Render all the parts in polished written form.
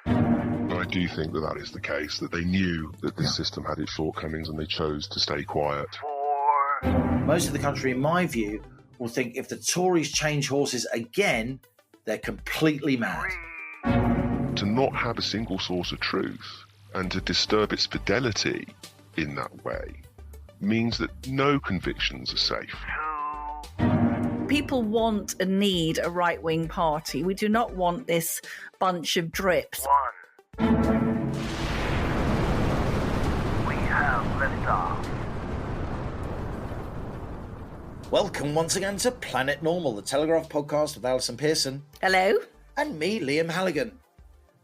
5. I do think that is the case, that they knew that this system had its shortcomings and they chose to stay quiet. 4. Most of the country, in my view, will think if the Tories change horses again, they're completely mad. 3. To not have a single source of truth and to disturb its fidelity in that way means that no convictions are safe. 2. People want and need a right-wing party. We do not want this bunch of drips. 1. We have liftoff. Welcome once again to Planet Normal, the Telegraph podcast with Allison Pearson. Hello? And me, Liam Halligan.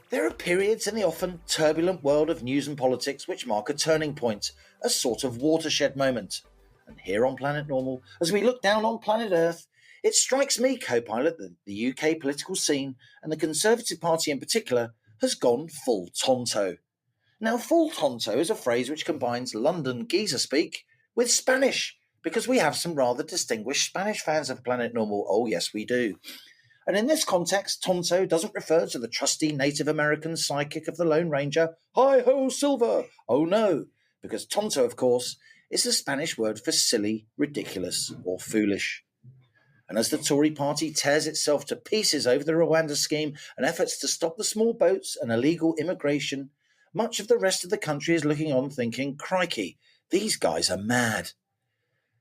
There are periods in the often turbulent world of news and politics which mark a turning point, a sort of watershed moment. And here on Planet Normal, as we look down on planet Earth, it strikes me, co-pilot, that the UK political scene, and the Conservative Party in particular, has gone full Tonto. Now, full Tonto is a phrase which combines London geezer speak with Spanish, because we have some rather distinguished Spanish fans of Planet Normal. Oh, yes, we do. And in this context, Tonto doesn't refer to the trusty Native American sidekick of the Lone Ranger, hi-ho, Silver! Oh, no, because Tonto, of course, is the Spanish word for silly, ridiculous, or foolish. And as the Tory party tears itself to pieces over the Rwanda scheme and efforts to stop the small boats and illegal immigration, much of the rest of the country is looking on thinking, crikey, these guys are mad.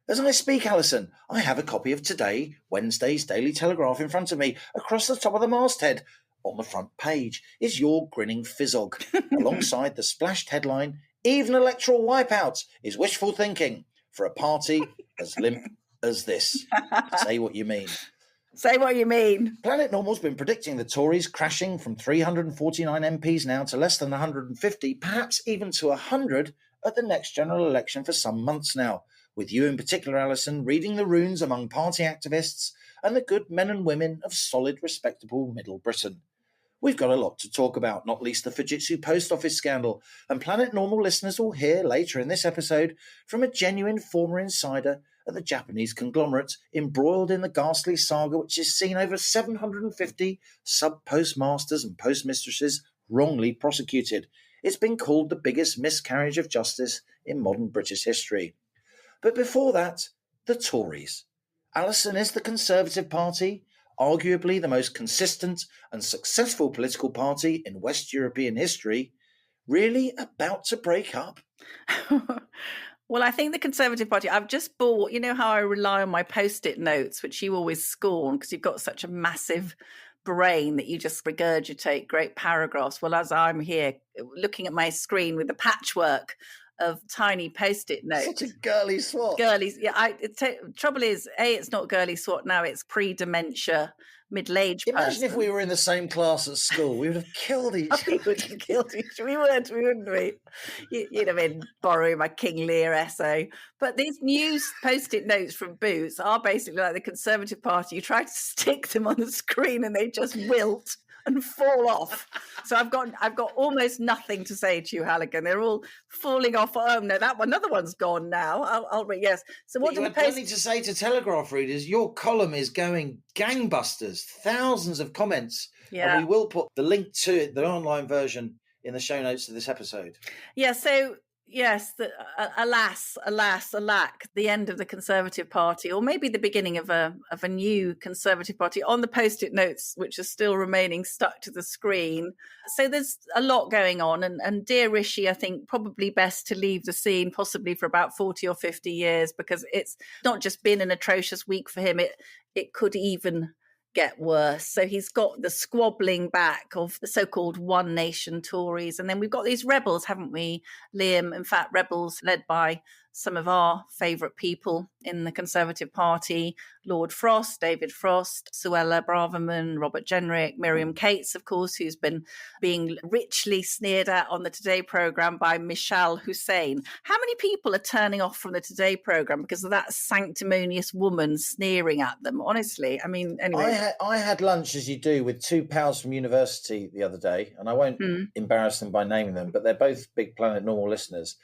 As I speak, Allison, I have a copy of today, Wednesday's Daily Telegraph in front of me. Across the top of the masthead, on the front page, is your grinning fizzog, alongside the splashed headline, even electoral wipeout is wishful thinking for a party as limp as this. Say what you mean. Say what you mean. Planet Normal's been predicting the Tories crashing from 349 MPs now to less than 150, perhaps even to 100 at the next general election for some months now, with you in particular, Allison, reading the runes among party activists and the good men and women of solid, respectable Middle Britain. We've got a lot to talk about, not least the Fujitsu post office scandal, and Planet Normal listeners will hear later in this episode from a genuine former insider at the Japanese conglomerate embroiled in the ghastly saga which has seen over 750 sub-postmasters and postmistresses wrongly prosecuted. It's been called the biggest miscarriage of justice in modern British history. But before that, the Tories. Allison, is the Conservative Party, arguably the most consistent and successful political party in West European history, really about to break up? Well, I think the Conservative Party, I've just bought, you know how I rely on my Post-it notes, which you always scorn because you've got such a massive brain that you just regurgitate great paragraphs. Well, as I'm here looking at my screen with the patchwork of tiny Post-it notes. Such a girly swat. Girlies, yeah. Trouble is, it's not girly swat now. It's pre-dementia, middle-aged person. Imagine if we were in the same class at school. We would have killed each other. We would have killed each other. We would, wouldn't we? You'd have been borrowing my King Lear essay. But these new Post-it notes from Boots are basically like the Conservative Party. You try to stick them on the screen and they just wilt and fall off. So I've got almost nothing to say to you, Halligan. They're all falling off. Oh no, another one's gone now. I'll read. Yes. So what do you the had plenty to say to Telegraph readers? Your column is going gangbusters. Thousands of comments. Yeah. And we will put the link to it, the online version, in the show notes of this episode. Yeah. So yes, alas, alack, the end of the Conservative Party, or maybe the beginning of a new Conservative Party on the Post-it notes, which are still remaining stuck to the screen. So there's a lot going on. And dear Rishi, I think probably best to leave the scene possibly for about 40 or 50 years, because it's not just been an atrocious week for him. It could even get worse. So he's got the squabbling back of the so-called One Nation Tories. And then we've got these rebels, haven't we, Liam? In fact, rebels led by some of our favourite people in the Conservative Party, Lord Frost, David Frost, Suella Braverman, Robert Jenrick, Miriam Cates, of course, who's been being richly sneered at on the Today programme by Michelle Hussein. How many people are turning off from the Today programme because of that sanctimonious woman sneering at them? Honestly, I mean, anyway. I had lunch, as you do, with two pals from university the other day, and I won't embarrass them by naming them, but they're both big Planet Normal listeners.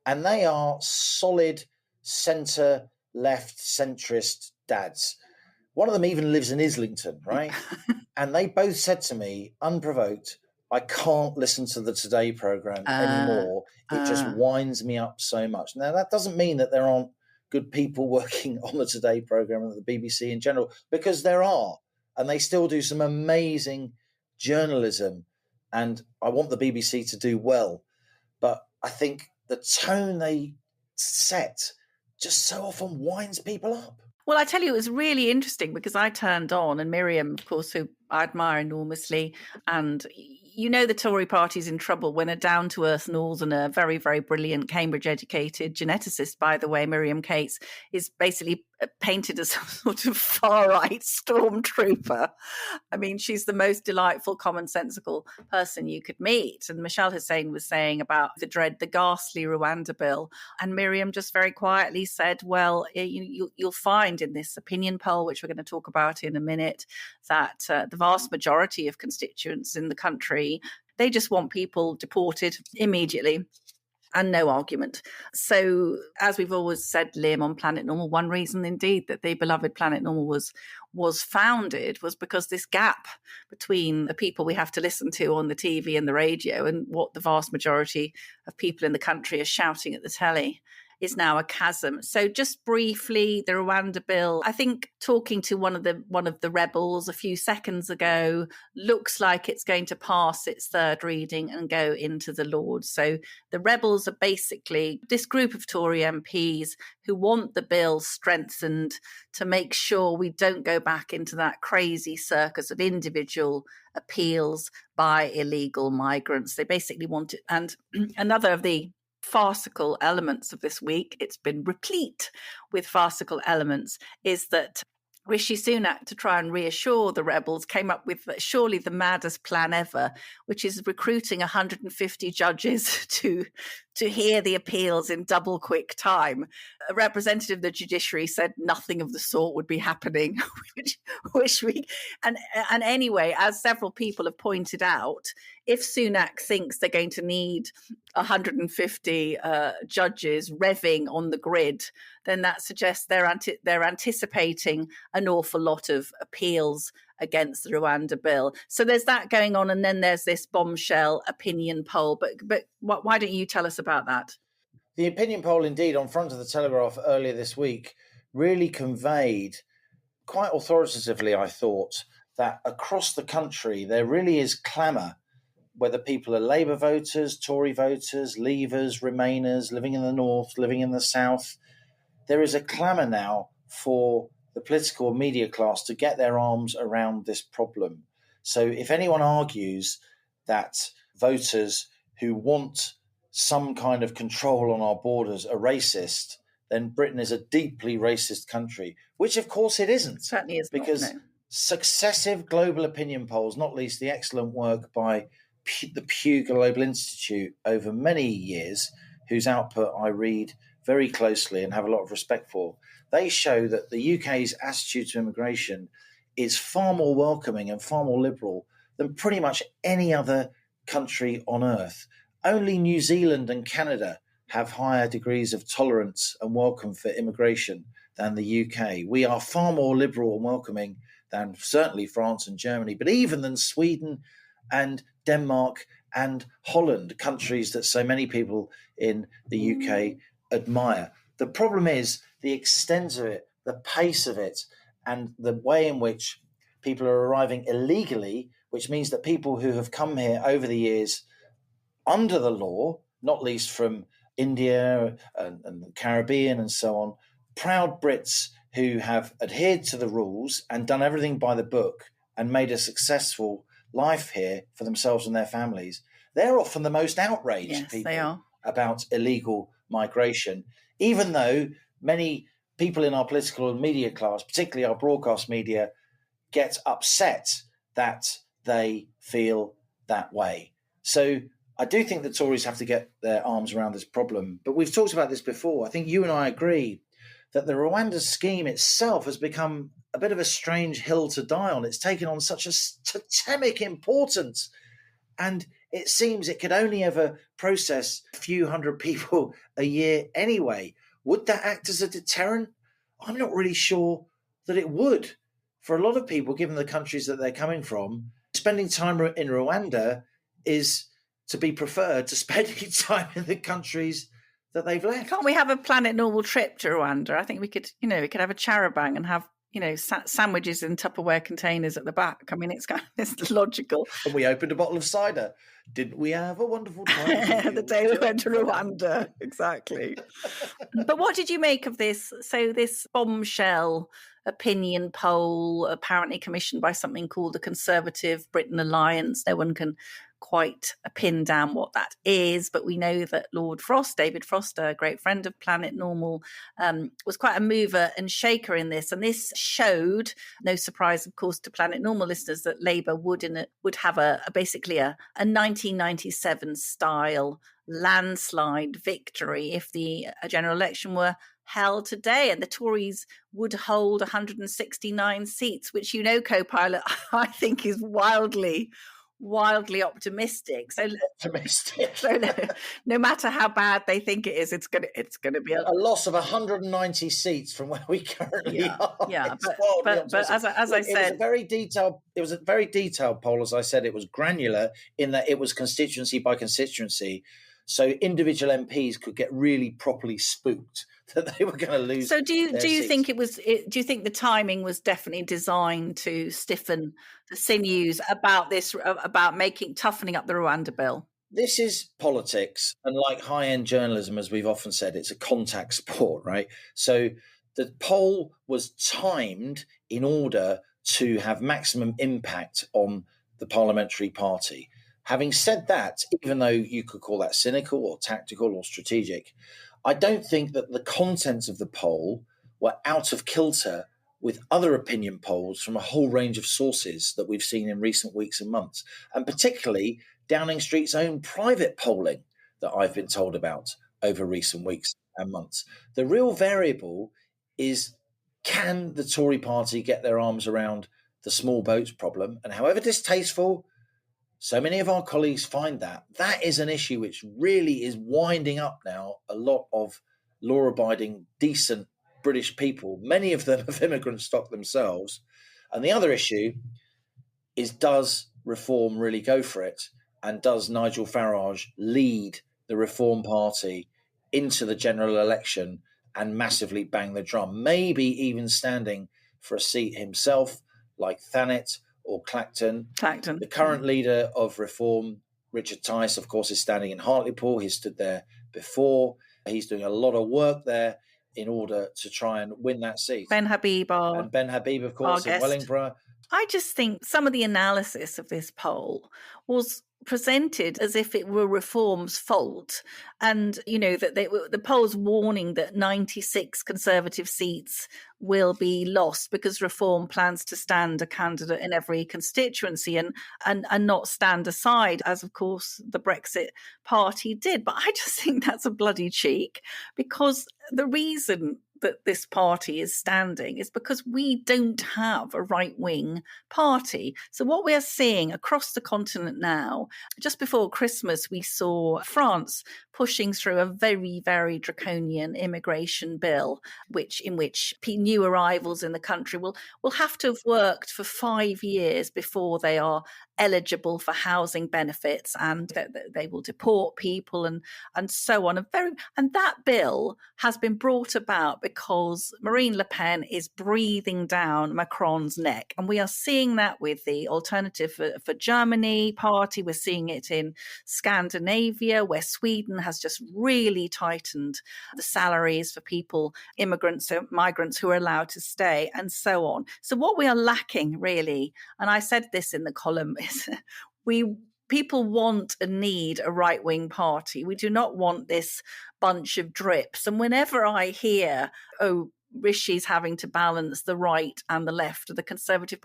And they are solid centre-left centrist dads. One of them even lives in Islington, right? And they both said to me, unprovoked, I can't listen to the Today programme anymore. It just winds me up so much. Now, that doesn't mean that there aren't good people working on the Today programme and the BBC in general, because there are. And they still do some amazing journalism. And I want the BBC to do well. But I think the tone they set just so often winds people up. Well, I tell you, it was really interesting because I turned on, and Miriam, of course, who I admire enormously, and you know the Tory party's in trouble when a down-to-earth northerner, very, very brilliant, Cambridge-educated geneticist, by the way, Miriam Cates, is basically painted as some sort of far-right stormtrooper. I mean, she's the most delightful, commonsensical person you could meet. And Michelle Hussein was saying about the ghastly Rwanda Bill. And Miriam just very quietly said, well, you'll find in this opinion poll, which we're going to talk about in a minute, that the vast majority of constituents in the country, they just want people deported immediately. And no argument. So, as we've always said, Liam, on Planet Normal, one reason indeed that the beloved Planet Normal was founded was because this gap between the people we have to listen to on the TV and the radio and what the vast majority of people in the country are shouting at the telly is now a chasm. So just briefly, the Rwanda Bill, I think talking to one of the rebels a few seconds ago, looks like it's going to pass its third reading and go into the Lords. So the rebels are basically this group of Tory MPs who want the bill strengthened to make sure we don't go back into that crazy circus of individual appeals by illegal migrants. They basically want it. And another of the farcical elements of this week, it's been replete with farcical elements, is that Rishi Sunak, to try and reassure the rebels, came up with surely the maddest plan ever, which is recruiting 150 judges to hear the appeals in double quick time. A representative of the judiciary said nothing of the sort would be happening, which we and anyway, as several people have pointed out, if Sunak thinks they're going to need 150 judges revving on the grid, then that suggests they're anticipating an awful lot of appeals against the Rwanda Bill. So there's that going on, and then there's this bombshell opinion poll. But why don't you tell us about that? The opinion poll, indeed, on front of the Telegraph earlier this week, really conveyed quite authoritatively, I thought, that across the country there really is clamour, whether people are Labour voters, Tory voters, Leavers, Remainers, living in the north, living in the south. There is a clamour now for the political and media class to get their arms around this problem. So if anyone argues that voters who want some kind of control on our borders are racist, then Britain is a deeply racist country, which of course it isn't. Certainly is because not, no. Successive global opinion polls, not least the excellent work by the Pew Global Institute over many years, whose output I read very closely and have a lot of respect for, they show that the UK's attitude to immigration is far more welcoming and far more liberal than pretty much any other country on earth. Only New Zealand and Canada have higher degrees of tolerance and welcome for immigration than the UK. We are far more liberal and welcoming than certainly France and Germany, but even than Sweden and Denmark and Holland, countries that so many people in the UK admire. The problem is the extent of it, the pace of it, and the way in which people are arriving illegally, which means that people who have come here over the years under the law, not least from India and the Caribbean and so on, proud Brits who have adhered to the rules and done everything by the book and made a successful life here for themselves and their families, they're often the most outraged people about illegal migration, even though many people in our political and media class, particularly our broadcast media, get upset that they feel that way. So I do think the Tories have to get their arms around this problem. But we've talked about this before. I think you and I agree that the Rwanda scheme itself has become a bit of a strange hill to die on. It's taken on such a totemic importance. And it seems it could only ever process a few hundred people a year anyway. Would that act as a deterrent? I'm not really sure that it would. for a lot of people, given the countries that they're coming from, spending time in Rwanda is to be preferred to spending time in the countries that they've left. Can't we have a Planet Normal trip to Rwanda? I think we could, we could have a charabang and have, sandwiches in Tupperware containers at the back. I mean, it's logical. And we opened a bottle of cider. Didn't we have a wonderful time? The day we went to Rwanda. Exactly. But what did you make of this? So this bombshell opinion poll, apparently commissioned by something called the Conservative Britain Alliance. No one can quite pin down what that is, but we know that Lord Frost, David Frost, a great friend of Planet Normal, was quite a mover and shaker in this. And this showed, no surprise, of course, to Planet Normal listeners, that Labour would have basically a 1997 style landslide victory if the general election were held today, and the Tories would hold 169 seats, which, co-pilot, I think is wildly optimistic. So no matter how bad they think it is, it's going to be a loss of 190 seats from where we currently are. Yeah, but as I said, it was a very detailed poll. As I said, it was granular in that it was constituency by constituency, so individual MPs could get really properly spooked that they were going to lose. So do you think it was? Do you think the timing was definitely designed to stiffen the sinews about this, about toughening up the Rwanda bill? This is politics, and like high-end journalism, as we've often said, it's a contact sport, right? So the poll was timed in order to have maximum impact on the parliamentary party. Having said that, even though you could call that cynical or tactical or strategic, I don't think that the contents of the poll were out of kilter with other opinion polls from a whole range of sources that we've seen in recent weeks and months, and particularly Downing Street's own private polling that I've been told about over recent weeks and months. The real variable is, can the Tory party get their arms around the small boats problem? And however distasteful so many of our colleagues find that is an issue which really is winding up now a lot of law-abiding, decent British people, many of them of immigrant stock themselves. And the other issue is, does Reform really go for it? And does Nigel Farage lead the Reform Party into the general election and massively bang the drum? Maybe even standing for a seat himself, like Thanet or Clacton. The current leader of Reform, Richard Tice, of course, is standing in Hartlepool. He's stood there before. He's doing a lot of work there in order to try and win that seat. Ben Habib, of course, in Wellingborough. I just think some of the analysis of this poll was presented as if it were Reform's fault, and that the polls warning that 96 Conservative seats will be lost because Reform plans to stand a candidate in every constituency and not stand aside, as of course the Brexit Party did. But I just think that's a bloody cheek, because the reason that this party is standing is because we don't have a right-wing party. So what we are seeing across the continent now, just before Christmas, we saw France pushing through a very, very draconian immigration bill, in which new arrivals in the country will have to have worked for 5 years before they are eligible for housing benefits, and they will deport people and so on. And that bill has been brought about because Marine Le Pen is breathing down Macron's neck. And we are seeing that with the Alternative for Germany party. We're seeing it in Scandinavia, where Sweden has just really tightened the salaries for immigrants, so migrants who are allowed to stay, and so on. So what we are lacking, really, and I said this in the column, is people want and need a right-wing party. We do not want this bunch of drips. And whenever I hear, Rishi's having to balance the right and the left of the Conservative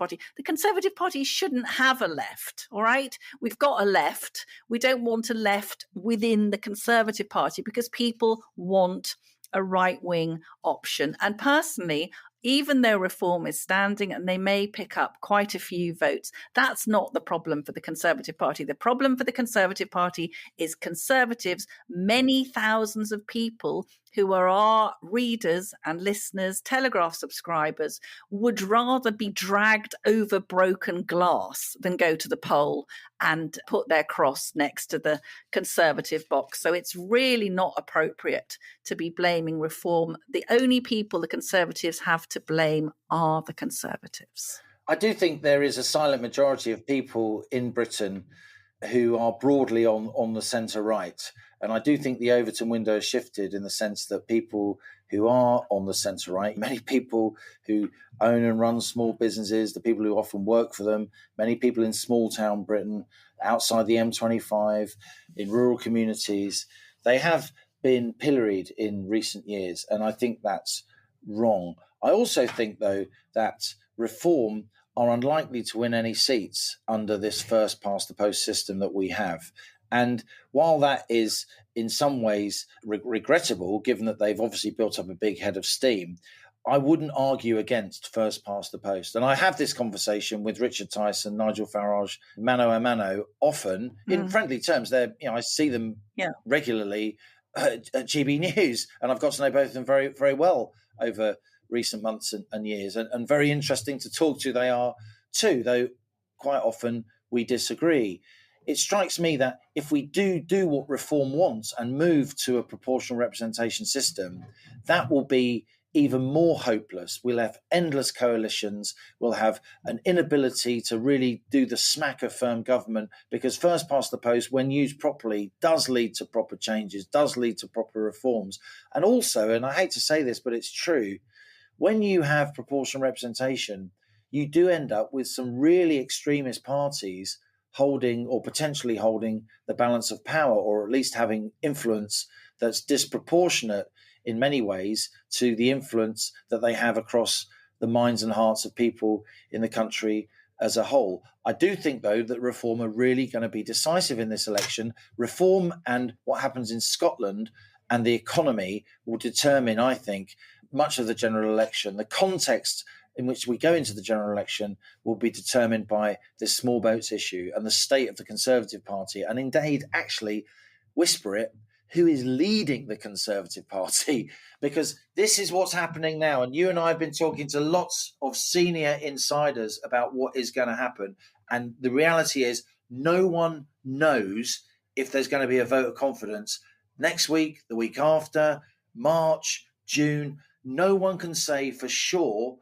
Party shouldn't have a left, all right? We've got a left. We don't want a left within the Conservative Party because people want a right-wing option. And personally, even though Reform is standing and they may pick up quite a few votes, that's not the problem for the Conservative Party. The problem for the Conservative Party is Conservatives, many thousands of people who are our readers and listeners, Telegraph subscribers, would rather be dragged over broken glass than go to the poll and put their cross next to the Conservative box. So it's really not appropriate to be blaming reform. The only people the Conservatives have to blame are the Conservatives. I do think there is a silent majority of people in Britain who are broadly on the centre right. And I do think the Overton window has shifted in the sense that people who are on the centre right, many people who own and run small businesses, the people who often work for them, many people in small town Britain, outside the M25, in rural communities, they have been pilloried in recent years. And I think that's wrong. I also think, though, that Reform are unlikely to win any seats under this first past the post system that we have. And while that is in some ways regrettable, given that they've obviously built up a big head of steam, I wouldn't argue against first past the post. And I have this conversation with Richard Tyson, Nigel Farage, mano a mano, often in friendly terms. I see them regularly at GB News, and I've got to know both of them very, very well over recent months and years, and very interesting to talk to they are too, though quite often we disagree. It strikes me that if we do what Reform wants and move to a proportional representation system, that will be even more hopeless. We'll have endless coalitions. We'll have an inability to really do the smack of firm government, because first past the post, when used properly, does lead to proper changes, does lead to proper reforms. And also, and I hate to say this, but it's true, when you have proportional representation, you do end up with some really extremist parties holding or potentially holding the balance of power, or at least having influence that's disproportionate in many ways to the influence that they have across the minds and hearts of people in the country as a whole. I do think, though, that Reform are really going to be decisive in this election. Reform and what happens in Scotland and the economy will determine, I think, much of the general election. The context in which we go into the general election will be determined by this small boats issue and the state of the Conservative Party, and indeed, actually, whisper it, who is leading the Conservative Party, because this is what's happening now. And you and I have been talking to lots of senior insiders about what is going to happen. And the reality is no one knows if there's going to be a vote of confidence next week, the week after, March, June. No one can say for sure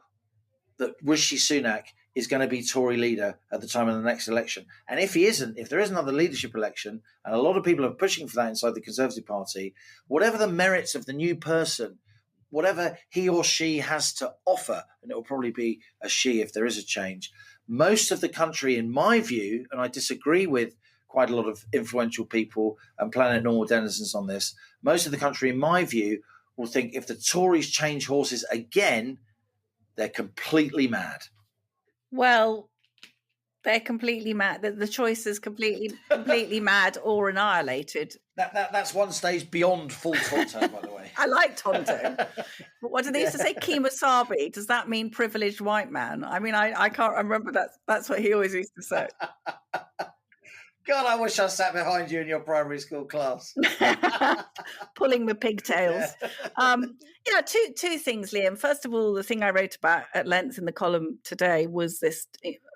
that Rishi Sunak is going to be Tory leader at the time of the next election. And if he isn't, if there is another leadership election, and a lot of people are pushing for that inside the Conservative Party, whatever the merits of the new person, whatever he or she has to offer, and it will probably be a she if there is a change, most of the country, in my view, and I disagree with quite a lot of influential people and Planet Normal denizens on this, most of the country, in my view, will think if the Tories change horses again, they're completely mad. Well, they're completely mad. The choice is completely mad or annihilated. That's one stage beyond full Tonto, by the way. I like Tonto. But what do they used to say? Kemosabe. Does that mean privileged white man? I mean, I can't remember that. That's what he always used to say. God, I wish I sat behind you in your primary school class. Pulling the pigtails. Two things, Liam. First of all, the thing I wrote about at length in the column today was this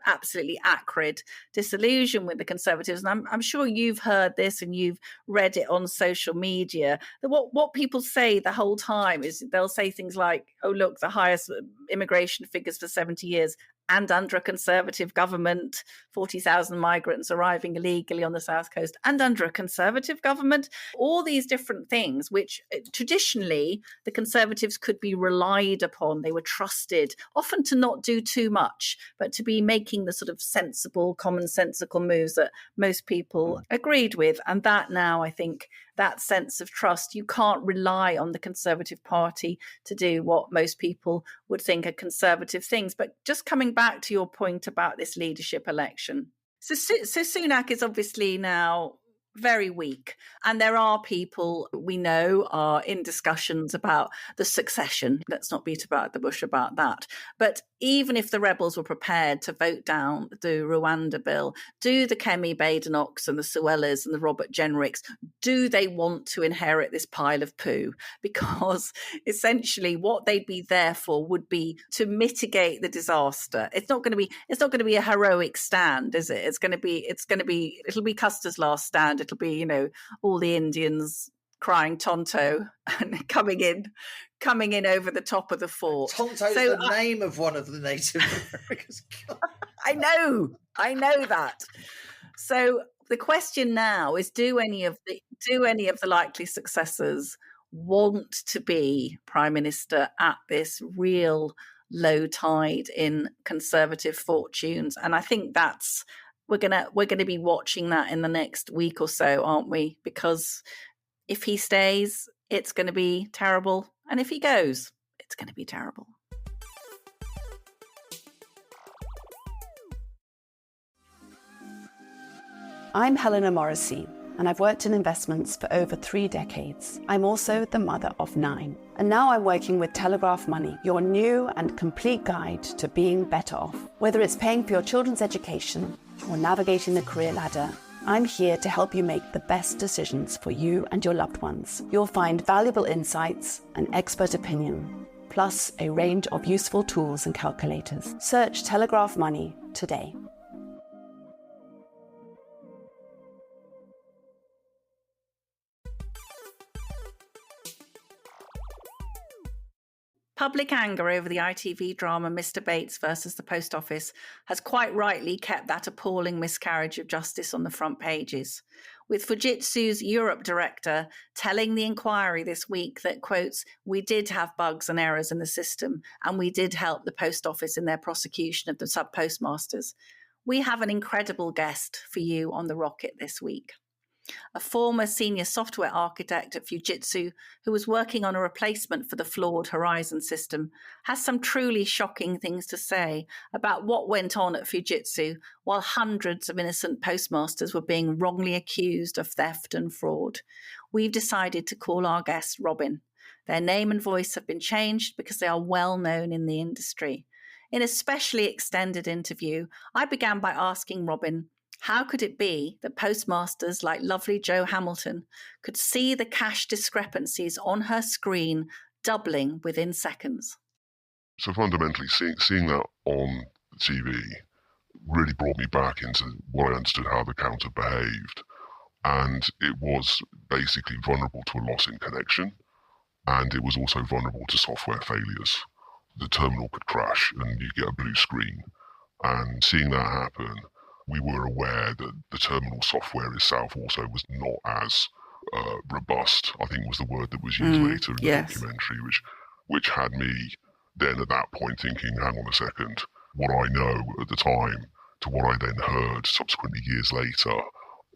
absolutely acrid disillusion with the Conservatives. And I'm sure you've heard this and you've read it on social media. What people say the whole time is they'll say things like, oh, look, the highest immigration figures for 70 years. And under a Conservative government, 40,000 migrants arriving illegally on the South Coast, and under a Conservative government, all these different things, which traditionally the Conservatives could be relied upon. They were trusted, often to not do too much, but to be making the sort of sensible, commonsensical moves that most people agreed with. And that now, I think, that sense of trust, you can't rely on the Conservative Party to do what most people would think are conservative things. But just coming back to your point about this leadership election. So Sunak is obviously now very weak. And there are people we know are in discussions about the succession. Let's not beat about the bush about that. But even if the rebels were prepared to vote down the Rwanda Bill, do the Kemi Badenochs and the Suellas and the Robert Jenricks, do they want to inherit this pile of poo? Because essentially what they'd be there for would be to mitigate the disaster. It's not going to be a heroic stand, is it? It'll be Custer's last stand. It'll be, all the Indians crying Tonto and coming in over the top of the fort. Tonto's the name of one of the Native Americans. I know that. So the question now is: do any of the likely successors want to be Prime Minister at this real low tide in Conservative fortunes? And I think we're gonna be watching that in the next week or so, aren't we? Because if he stays, it's going to be terrible, and if he goes, it's going to be terrible. I'm Helena Morrissey, and I've worked in investments for over 3 decades. I'm also the mother of 9. And now I'm working with Telegraph Money, your new and complete guide to being better off. Whether it's paying for your children's education or navigating the career ladder, I'm here to help you make the best decisions for you and your loved ones. You'll find valuable insights and expert opinion, plus a range of useful tools and calculators. Search Telegraph Money today. Public anger over the ITV drama Mr. Bates versus the Post Office has quite rightly kept that appalling miscarriage of justice on the front pages, with Fujitsu's Europe director telling the inquiry this week that, quotes, "We did have bugs and errors in the system, and we did help the Post Office in their prosecution of the sub-postmasters." We have an incredible guest for you on the rocket this week. A former senior software architect at Fujitsu, who was working on a replacement for the flawed Horizon system, has some truly shocking things to say about what went on at Fujitsu while hundreds of innocent postmasters were being wrongly accused of theft and fraud. We've decided to call our guest Robin. Their name and voice have been changed because they are well known in the industry. In a specially extended interview, I began by asking Robin, how could it be that postmasters like lovely Jo Hamilton could see the cash discrepancies on her screen doubling within seconds? So fundamentally, seeing that on TV really brought me back into what I understood how the counter behaved. And it was basically vulnerable to a loss in connection, and it was also vulnerable to software failures. The terminal could crash and you get a blue screen. And seeing that happen, we were aware that the terminal software itself also was not as robust, I think was the word that was used later in the documentary, which had me then at that point thinking, hang on a second, what I know at the time to what I then heard subsequently years later,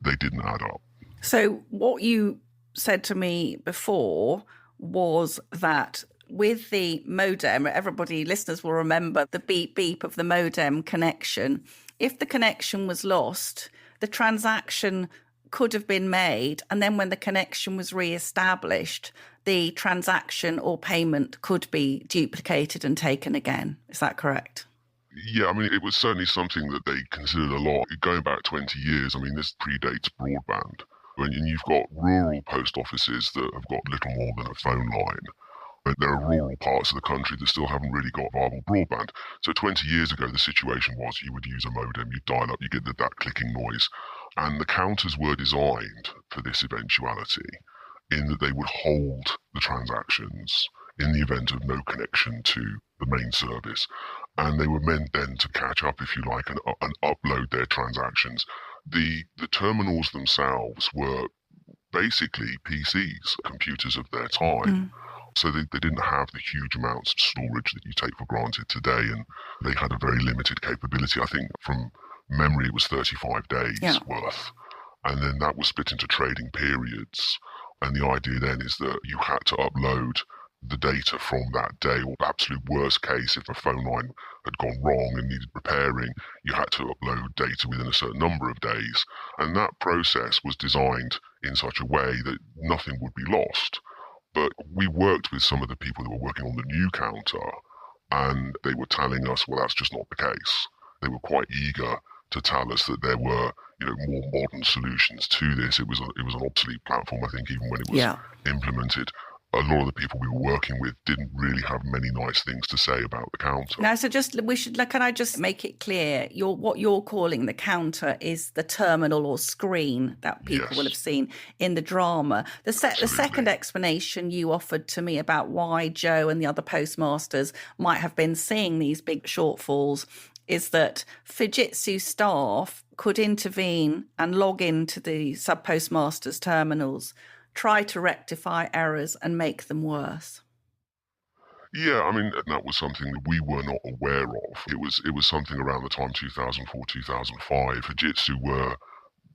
they didn't add up. So what you said to me before was that with the modem, listeners will remember the beep beep of the modem connection. If the connection was lost, the transaction could have been made, and then when the connection was re-established, the transaction or payment could be duplicated and taken again. Is that correct? Yeah, I mean, it was certainly something that they considered a lot. Going back 20 years, I mean, this predates broadband. And you've got rural post offices that have got little more than a phone line. But there are rural parts of the country that still haven't really got viable broadband. So 20 years ago, the situation was you would use a modem, you'd dial up, you get that clicking noise. And the counters were designed for this eventuality in that they would hold the transactions in the event of no connection to the main service. And they were meant then to catch up, if you like, and upload their transactions. The terminals themselves were basically PCs, computers of their time. So they didn't have the huge amounts of storage that you take for granted today, and they had a very limited capability. I think from memory it was 35 days worth, and then that was split into trading periods. And the idea then is that you had to upload the data from that day, or absolute worst case, if a phone line had gone wrong and needed repairing, you had to upload data within a certain number of days. And that process was designed in such a way that nothing would be lost. But we worked with some of the people that were working on the new counter, and they were telling us, well, that's just not the case. They were quite eager to tell us that there were, more modern solutions to this. It was an obsolete platform, I think, even when it was implemented. A lot of the people we were working with didn't really have many nice things to say about the counter. Now, can I just make it clear? What you're calling the counter is the terminal or screen that people will have seen in the drama. The second explanation you offered to me about why Joe and the other postmasters might have been seeing these big shortfalls is that Fujitsu staff could intervene and log into the sub-postmasters' terminals, try to rectify errors and make them worse. Yeah, I mean, that was something that we were not aware of. It was something around the time 2004, 2005. Fujitsu were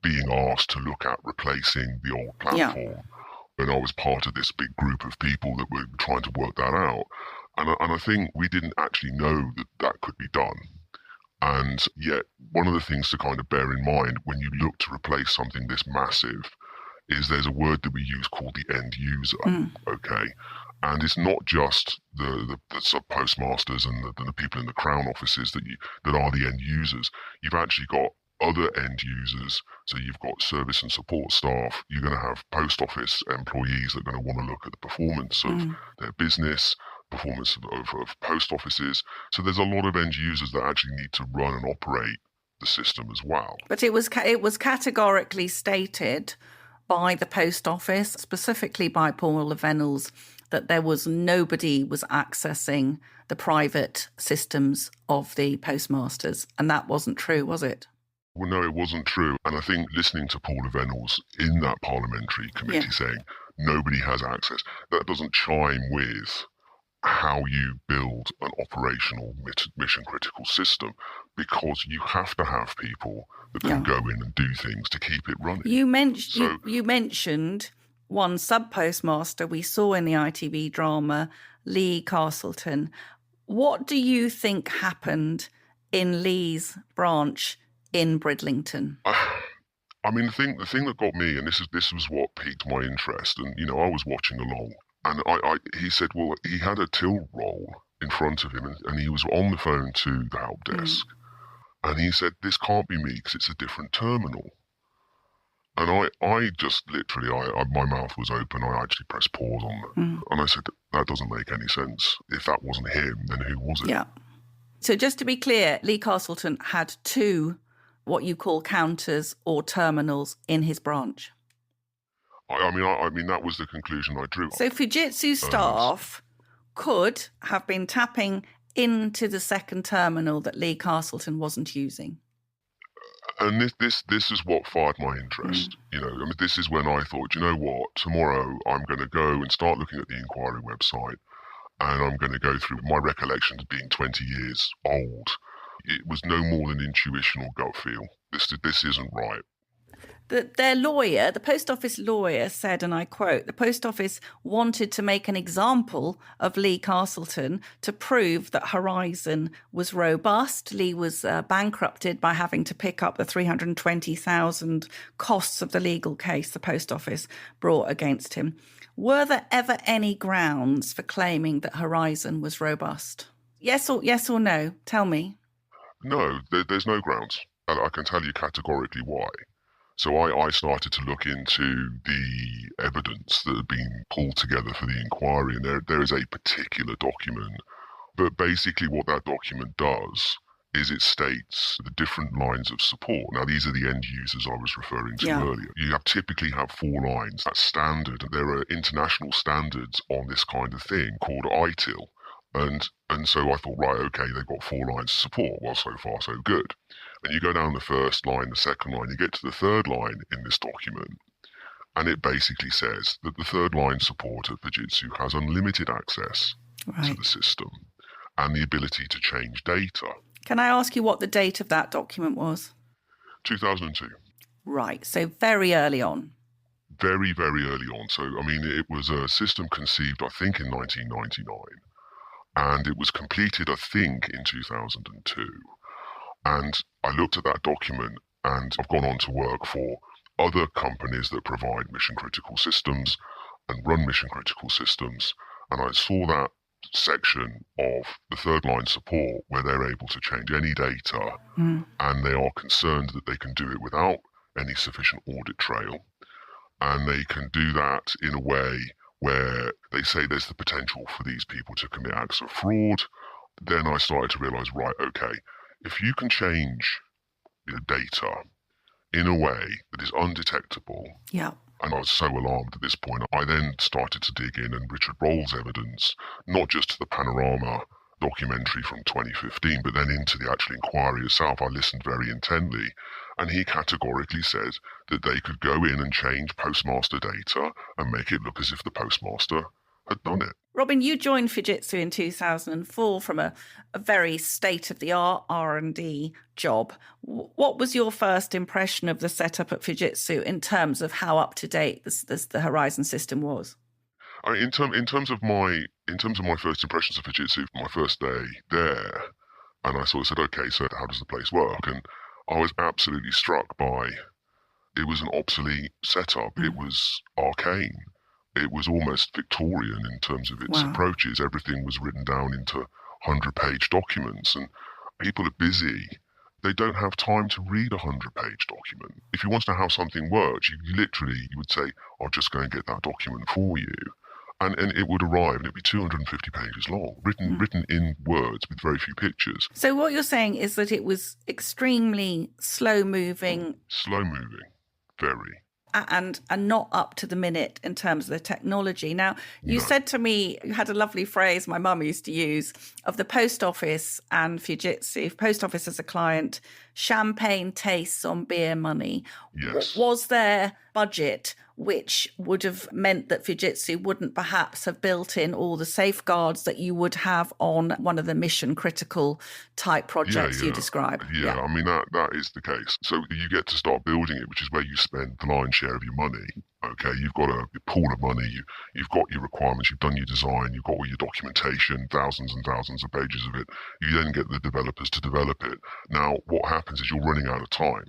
being asked to look at replacing the old platform. Yeah. And I was part of this big group of people that were trying to work that out. And I think we didn't actually know that could be done. And yet, one of the things to kind of bear in mind when you look to replace something this massive is there's a word that we use called the end user, okay? And it's not just the sub-postmasters and the people in the Crown offices that are the end users. You've actually got other end users. So you've got service and support staff. You're going to have post office employees that are going to want to look at the performance of their business, performance of post offices. So there's a lot of end users that actually need to run and operate the system as well. But it was categorically stated by the post office, specifically by Paul Venables, that nobody was accessing the private systems of the postmasters. And that wasn't true, was it? Well, no, it wasn't true. And I think listening to Paul Venables in that parliamentary committee saying nobody has access, that doesn't chime with how you build an operational mission critical system, because you have to have people that can go in and do things to keep it running. You mentioned one sub-postmaster we saw in the ITV drama, Lee Castleton. What do you think happened in Lee's branch in Bridlington? I mean, the thing that got me, and this was what piqued my interest, and I was watching along, and he said, well, he had a till roll in front of him, and he was on the phone to the help desk, and he said, this can't be me because it's a different terminal. And I just literally, my mouth was open. I actually pressed pause on that, and I said, that doesn't make any sense. If that wasn't him, then who was it? Yeah. So just to be clear, Lee Castleton had two what you call counters or terminals in his branch. I mean, that was the conclusion I drew. So Fujitsu staff could have been tapping into the second terminal that Lee Castleton wasn't using. And this is what fired my interest. This is when I thought, you know what, tomorrow I'm going to go and start looking at the inquiry website, and I'm going to go through my recollections being 20 years old. It was no more than intuition or gut feel. This isn't right. Their lawyer, the post office lawyer, said, and I quote, the post office wanted to make an example of Lee Castleton to prove that Horizon was robust. Lee was bankrupted by having to pick up the $320,000 costs of the legal case the post office brought against him. Were there ever any grounds for claiming that Horizon was robust? Yes or no? Tell me. No, there's no grounds. And I can tell you categorically why. So I started to look into the evidence that had been pulled together for the inquiry, and there is a particular document. But basically what that document does is it states the different lines of support. Now, these are the end users I was referring to earlier. You typically have 4 lines. That's standard. There are international standards on this kind of thing called ITIL. And so I thought, right, okay, they've got 4 lines of support. Well, so far, so good. And you go down the first line, the second line, you get to the third line in this document, and it basically says that the third line support at Fujitsu has unlimited access to the system and the ability to change data. Can I ask you what the date of that document was? 2002. Right, so very early on. very, very early on. So, I mean, it was a system conceived, I think, in 1999, and it was completed, I think, in 2002. And I looked at that document, and I've gone on to work for other companies that provide mission-critical systems and run mission-critical systems. And I saw that section of the third line support where they're able to change any data and they are concerned that they can do it without any sufficient audit trail. And they can do that in a way where they say there's the potential for these people to commit acts of fraud. Then I started to realize, right, okay, if you can change the data in a way that is undetectable, Yeah. and I was so alarmed at this point, I then started to dig in, and Richard Roll's evidence, not just to the Panorama documentary from 2015, but then into the actual inquiry itself. I listened very intently, and he categorically said that they could go in and change postmaster data and make it look as if the postmaster had done it. Robin, you joined Fujitsu in 2004 from a very state-of-the-art R&D job. What was your first impression of the setup at Fujitsu in terms of how up-to-date the Horizon system was? I mean, in terms of my first impressions of Fujitsu, my first day there, and I sort of said, okay, so how does the place work? And I was absolutely struck by, it was an obsolete setup. It was arcane. It was almost Victorian in terms of its approaches. Everything was written down into 100-page documents, and people are busy. They don't have time to read a 100-page document. If you want to know how something works, you would say, I'll just go and get that document for you. And it would arrive, and it'd be 250 pages long, written in words with very few pictures. So what you're saying is that it was extremely slow-moving. Slow-moving, very. And not up to the minute in terms of the technology. Now, you said to me, you had a lovely phrase my mum used to use of the post office and Fujitsu. Post office as a client, champagne tastes on beer money. Yes. Was there budget which would have meant that Fujitsu wouldn't perhaps have built in all the safeguards that you would have on one of the mission critical type projects you described? Yeah, I mean, that is the case. So you get to start building it, which is where you spend the lion's share of your money. Okay, you've got a pool of money, you've got your requirements, you've done your design, you've got all your documentation, thousands and thousands of pages of it. You then get the developers to develop it. Now, what happens is you're running out of time.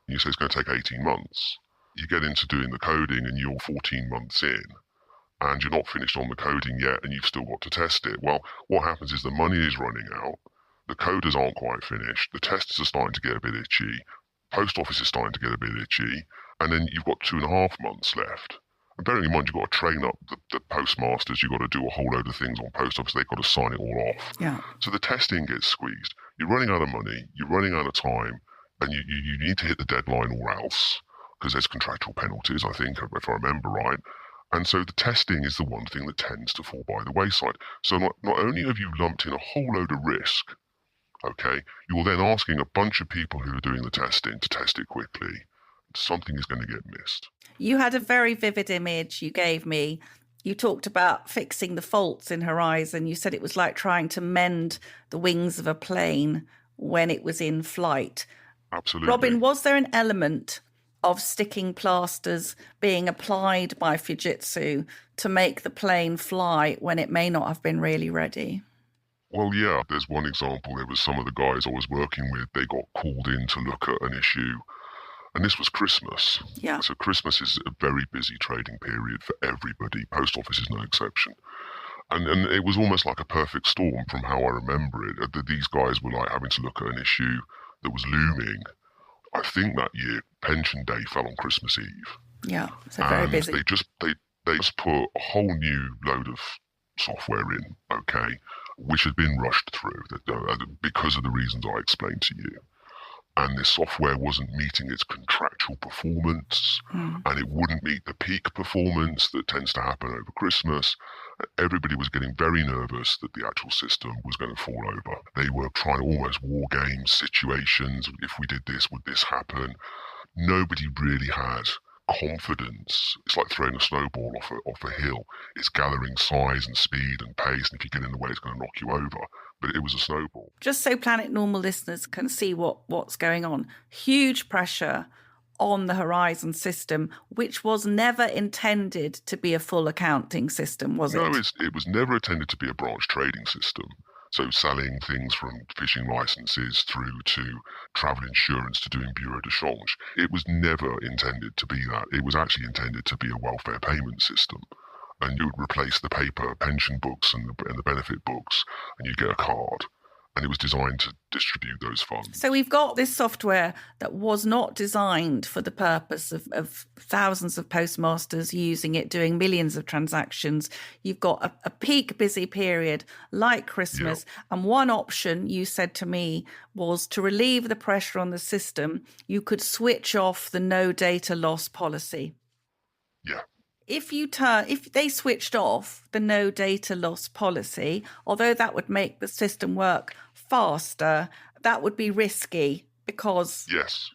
You say it's going to take 18 months. You get into doing the coding and you're 14 months in and you're not finished on the coding yet and you've still got to test it. Well, what happens is the money is running out, the coders aren't quite finished, the testers are starting to get a bit itchy, post office is starting to get a bit itchy, and then you've got 2.5 months left. And bearing in mind, you've got to train up the postmasters, you've got to do a whole load of things on post office, they've got to sign it all off. Yeah. So the testing gets squeezed. You're running out of money, you're running out of time, and you need to hit the deadline or else, because there's contractual penalties, I think, if I remember right. And so the testing is the one thing that tends to fall by the wayside. So not only have you lumped in a whole load of risk, okay, you're then asking a bunch of people who are doing the testing to test it quickly. Something is going to get missed. You had a very vivid image you gave me. You talked about fixing the faults in Horizon. You said it was like trying to mend the wings of a plane when it was in flight. Absolutely. Robin, was there an element of sticking plasters being applied by Fujitsu to make the plane fly when it may not have been really ready? Well, yeah, there's one example. There was some of the guys I was working with, they got called in to look at an issue, and this was Christmas. Yeah. So Christmas is a very busy trading period for everybody. Post office is no exception. And it was almost like a perfect storm from how I remember it. These guys were like having to look at an issue that was looming. I think that year, pension day fell on Christmas Eve. Yeah, so very busy. They just put a whole new load of software in, okay, which had been rushed through because of the reasons I explained to you. And this software wasn't meeting its contractual performance, and it wouldn't meet the peak performance that tends to happen over Christmas. Everybody was getting very nervous that the actual system was going to fall over. They were trying to almost war game situations. If we did this, would this happen? Nobody really had confidence. It's like throwing a snowball off a hill. It's gathering size and speed and pace, and if you get in the way, it's going to knock you over. But it was a snowball. Just so Planet Normal listeners can see what's going on. Huge pressure on the Horizon system, which was never intended to be a full accounting system, was it? No, it was never intended to be a branch trading system. So selling things from fishing licenses through to travel insurance to doing bureau de change. It was never intended to be that. It was actually intended to be a welfare payment system. And you would replace the paper pension books and the benefit books, and you get a card. And it was designed to distribute those funds. So we've got this software that was not designed for the purpose of thousands of postmasters using it, doing millions of transactions. You've got a peak busy period like Christmas. Yeah. And one option you said to me was to relieve the pressure on the system, you could switch off the no data loss policy. Yeah. If they switched off the no data loss policy, although that would make the system work faster, that would be risky because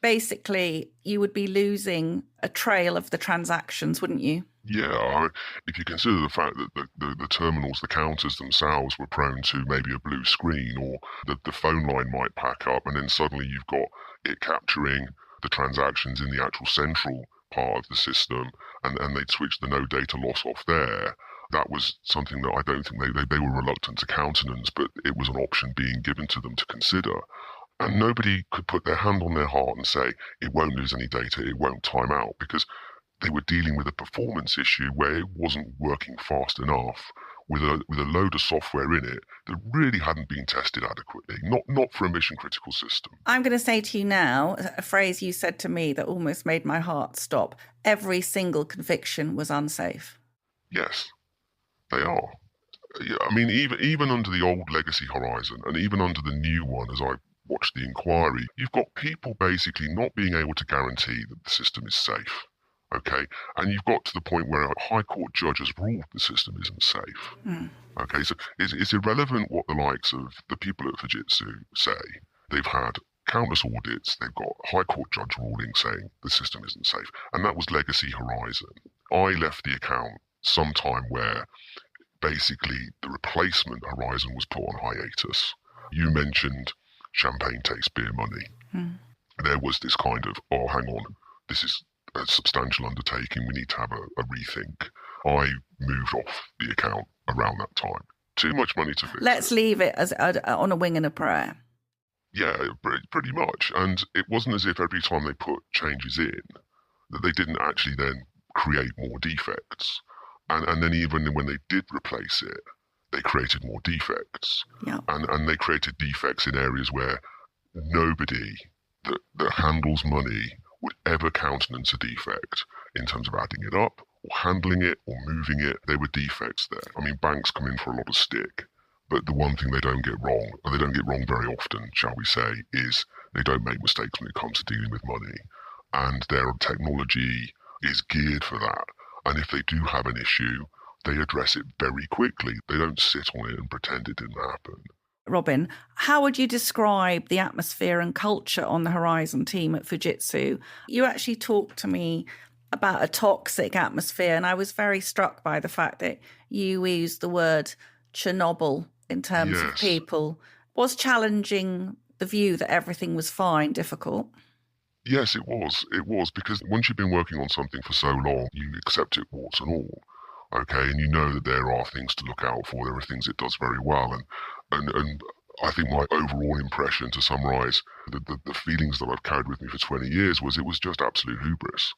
basically you would be losing a trail of the transactions, wouldn't you? Yeah, if you consider the fact that the terminals, the counters themselves were prone to maybe a blue screen, or the phone line might pack up, and then suddenly you've got it capturing the transactions in the actual central part of the system, and they'd switch the no data loss off there. That was something that I don't think they were reluctant to countenance, but it was an option being given to them to consider. And nobody could put their hand on their heart and say, it won't lose any data, it won't time out, because they were dealing with a performance issue where it wasn't working fast enough with a load of software in it that really hadn't been tested adequately, not for a mission critical system. I'm going to say to you now a phrase you said to me that almost made my heart stop. Every single conviction was unsafe. Yes, they are. I mean, even under the old legacy Horizon and even under the new one, as I watched the inquiry, you've got people basically not being able to guarantee that the system is safe. Okay, and you've got to the point where a high court judge has ruled the system isn't safe. Okay, so it's irrelevant what the likes of the people at Fujitsu say. They've had countless audits, they've got high court judge ruling saying the system isn't safe, and that was legacy Horizon. I left the account sometime where basically the replacement Horizon was put on hiatus. You mentioned champagne tastes beer money. There was this kind of, oh, hang on, this is a substantial undertaking, we need to have a rethink. I moved off the account around that time. Too much money to fix. Let's leave it as on a wing and a prayer. Yeah, pretty much. And it wasn't as if every time they put changes in, that they didn't actually then create more defects. And then even when they did replace it, they created more defects. Yeah. And they created defects in areas where nobody that handles money would ever countenance a defect in terms of adding it up or handling it or moving it. There were defects there. I mean, banks come in for a lot of stick, but the one thing they don't get wrong, or they don't get wrong very often, shall we say, is they don't make mistakes when it comes to dealing with money. And their technology is geared for that. And if they do have an issue, they address it very quickly. They don't sit on it and pretend it didn't happen. Robin, how would you describe the atmosphere and culture on the Horizon team at Fujitsu? You actually talked to me about a toxic atmosphere, and I was very struck by the fact that you used the word Chernobyl in terms of people. Was challenging the view that everything was fine difficult? Yes, it was. It was, because once you've been working on something for so long, you accept it warts and all. Okay, and you know that there are things to look out for. There are things it does very well, and I think my overall impression, to summarise the feelings that I've carried with me for 20 years, was it was just absolute hubris.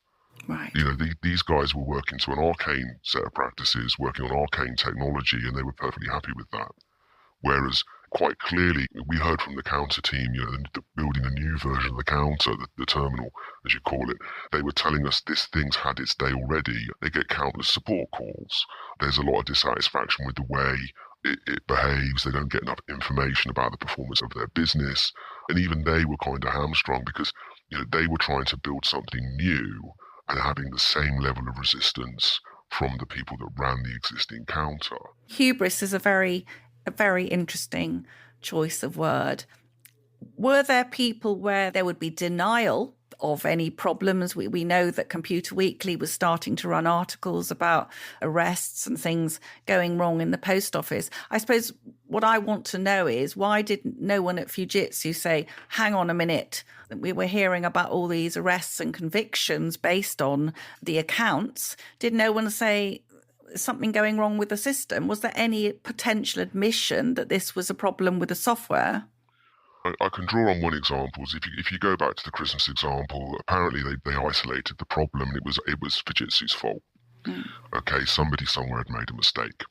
Right. You know, these guys were working to an arcane set of practices, working on arcane technology, and they were perfectly happy with that. Whereas, quite clearly, we heard from the counter team, you know, building a new version of the counter, the terminal, as you call it. They were telling us this thing's had its day already. They get countless support calls. There's a lot of dissatisfaction with the way it behaves. They don't get enough information about the performance of their business. And even they were kind of hamstrung because, you know, they were trying to build something new and having the same level of resistance from the people that ran the existing counter. Hubris is a very interesting choice of word. Were there people where there would be denial of any problems. We know that Computer Weekly was starting to run articles about arrests and things going wrong in the post office. I suppose what I want to know is, why did no one at Fujitsu say, hang on a minute, we were hearing about all these arrests and convictions based on the accounts. Did no one say something going wrong with the system? Was there any potential admission that this was a problem with the software? I can draw on one example. If you go back to the Christmas example, apparently they isolated the problem, and it was Fujitsu's fault. Okay, somebody somewhere had made a mistake,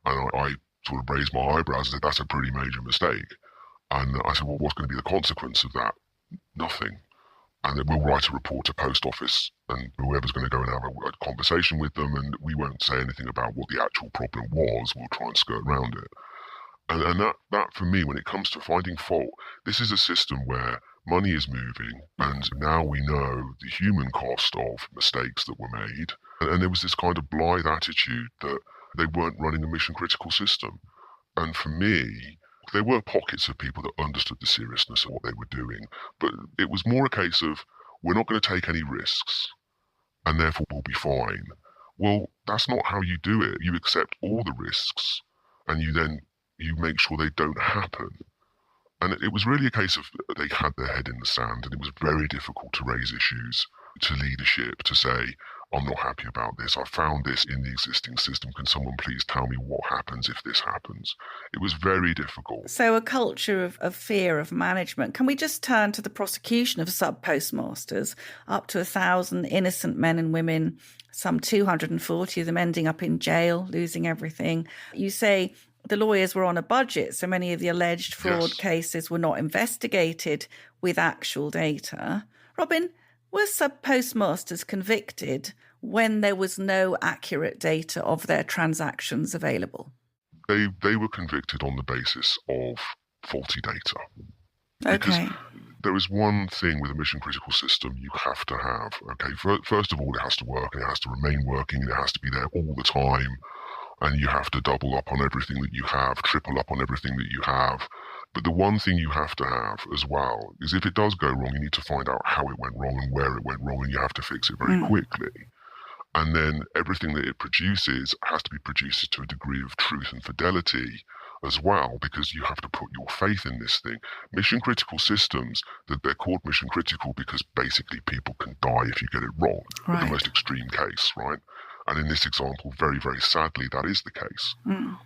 and I sort of raised my eyebrows and said, that's a pretty major mistake. And I said, well, what's going to be the consequence of that? Nothing. And then we'll write a report to post office, and whoever's going to go and have a conversation with them, and we won't say anything about what the actual problem was. We'll try and skirt around it. And that for me, when it comes to finding fault, this is a system where money is moving, and now we know the human cost of mistakes that were made. And there was this kind of blithe attitude that they weren't running a mission-critical system. And for me, there were pockets of people that understood the seriousness of what they were doing, but it was more a case of, we're not going to take any risks, and therefore we'll be fine. Well, that's not how you do it. You accept all the risks, and you make sure they don't happen. And it was really a case of, they had their head in the sand, and it was very difficult to raise issues to leadership, to say, I'm not happy about this. I found this in the existing system. Can someone please tell me what happens if this happens? It was very difficult. So a culture of fear of management. Can we just turn to the prosecution of sub-postmasters? Up to 1,000 innocent men and women, some 240 of them ending up in jail, losing everything. You say the lawyers were on a budget, so many of the alleged fraud cases were not investigated with actual data. Robin, were sub-postmasters convicted when there was no accurate data of their transactions available? They were convicted on the basis of faulty data. Okay. Because there is one thing with a mission-critical system you have to have. Okay, first of all, it has to work, and it has to remain working, and it has to be there all the time, and you have to double up on everything that you have, triple up on everything that you have. But the one thing you have to have as well is, if it does go wrong, you need to find out how it went wrong and where it went wrong, and you have to fix it very quickly. And then everything that it produces has to be produced to a degree of truth and fidelity as well, because you have to put your faith in this thing. Mission critical systems, that they're called mission critical because basically people can die if you get it wrong. Right. In the most extreme case, right? And in this example, very, very sadly, that is the case.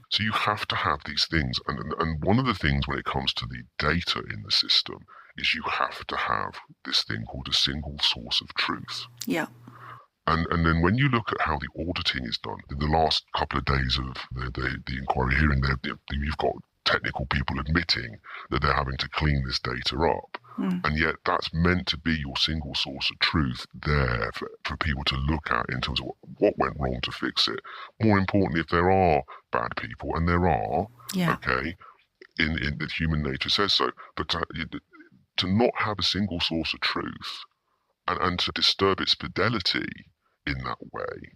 So you have to have these things. And one of the things when it comes to the data in the system is, you have to have this thing called a single source of truth. Yeah. And then when you look at how the auditing is done, in the last couple of days of the inquiry hearing, you've got technical people admitting that they're having to clean this data up. And yet that's meant to be your single source of truth there for people to look at in terms of what went wrong to fix it. More importantly, if there are bad people, and there are, okay, in that human nature says so, but to not have a single source of truth and to disturb its fidelity in that way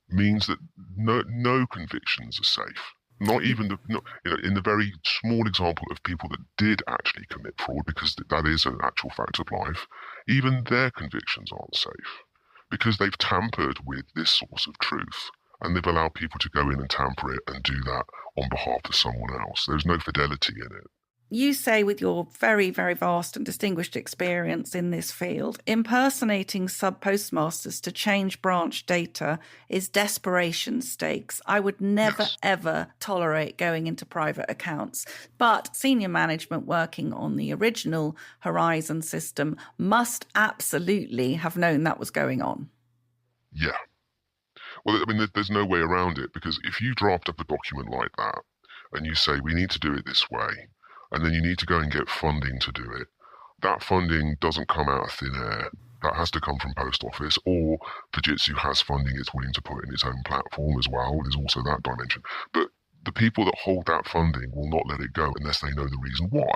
means that no convictions are safe. Not even in the very small example of people that did actually commit fraud, because that is an actual fact of life, even their convictions aren't safe, because they've tampered with this source of truth, and they've allowed people to go in and tamper it and do that on behalf of someone else. There's no fidelity in it. You say, with your very, very vast and distinguished experience in this field, impersonating sub-postmasters to change branch data is desperation stakes. I would never, ever tolerate going into private accounts. But senior management working on the original Horizon system must absolutely have known that was going on. Yeah. Well, I mean, there's no way around it, because if you draft up a document like that and you say, we need to do it this way, and then you need to go and get funding to do it, that funding doesn't come out of thin air. That has to come from post office, or Fujitsu has funding it's willing to put in its own platform as well. There's also that dimension. But the people that hold that funding will not let it go unless they know the reason why.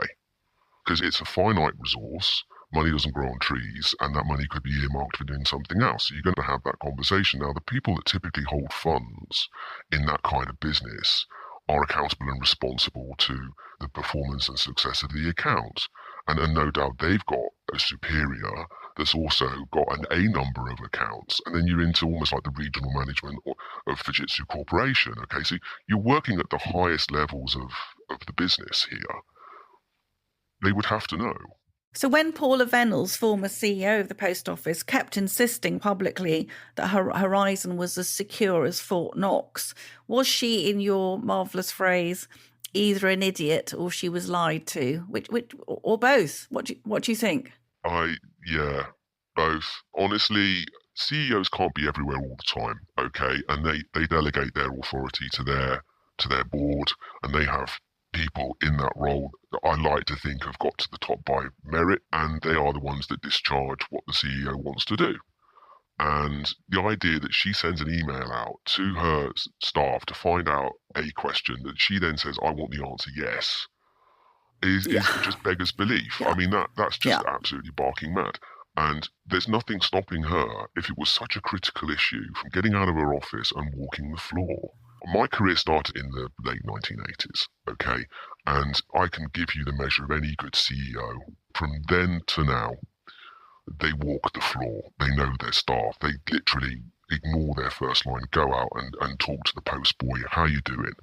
Because it's a finite resource. Money doesn't grow on trees, and that money could be earmarked for doing something else. So you're going to have that conversation. Now, the people that typically hold funds in that kind of business are accountable and responsible to the performance and success of the account. And no doubt they've got a superior that's also got an A number of accounts, and then you're into almost like the regional management of Fujitsu Corporation. Okay, so you're working at the highest levels of the business here. They would have to know. So when Paula Venables, former CEO of the Post Office, kept insisting publicly that Horizon was as secure as Fort Knox, was she, in your marvellous phrase, either an idiot or she was lied to? Which or both? What do you think? Yeah, both. Honestly, CEOs can't be everywhere all the time, okay? And they delegate their authority to their board, and they have people in that role that I like to think have got to the top by merit, and they are the ones that discharge what the CEO wants to do. And the idea that she sends an email out to her staff to find out a question that she then says, I want the answer yes, is just beggars belief. Yeah. I mean, that's just absolutely barking mad. And there's nothing stopping her, if it was such a critical issue, from getting out of her office and walking the floor. My career started in the late 1980s, okay? And I can give you the measure of any good CEO. From then to now, they walk the floor. They know their staff. They literally ignore their first line, go out and talk to the post boy, how you doing?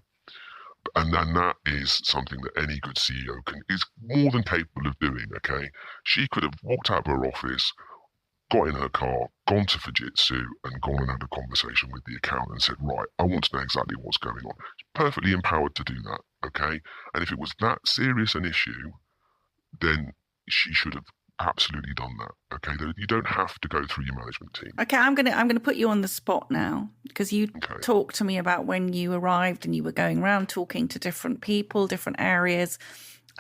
And that is something that any good CEO is more than capable of doing, okay? She could have walked out of her office, got in her car, gone to Fujitsu and gone and had a conversation with the accountant and said, right, I want to know exactly what's going on. She's perfectly empowered to do that, okay? And if it was that serious an issue, then she should have absolutely done that, okay? You don't have to go through your management team. Okay, I'm gonna put you on the spot now, because you talked to me about when you arrived and you were going around talking to different people, different areas,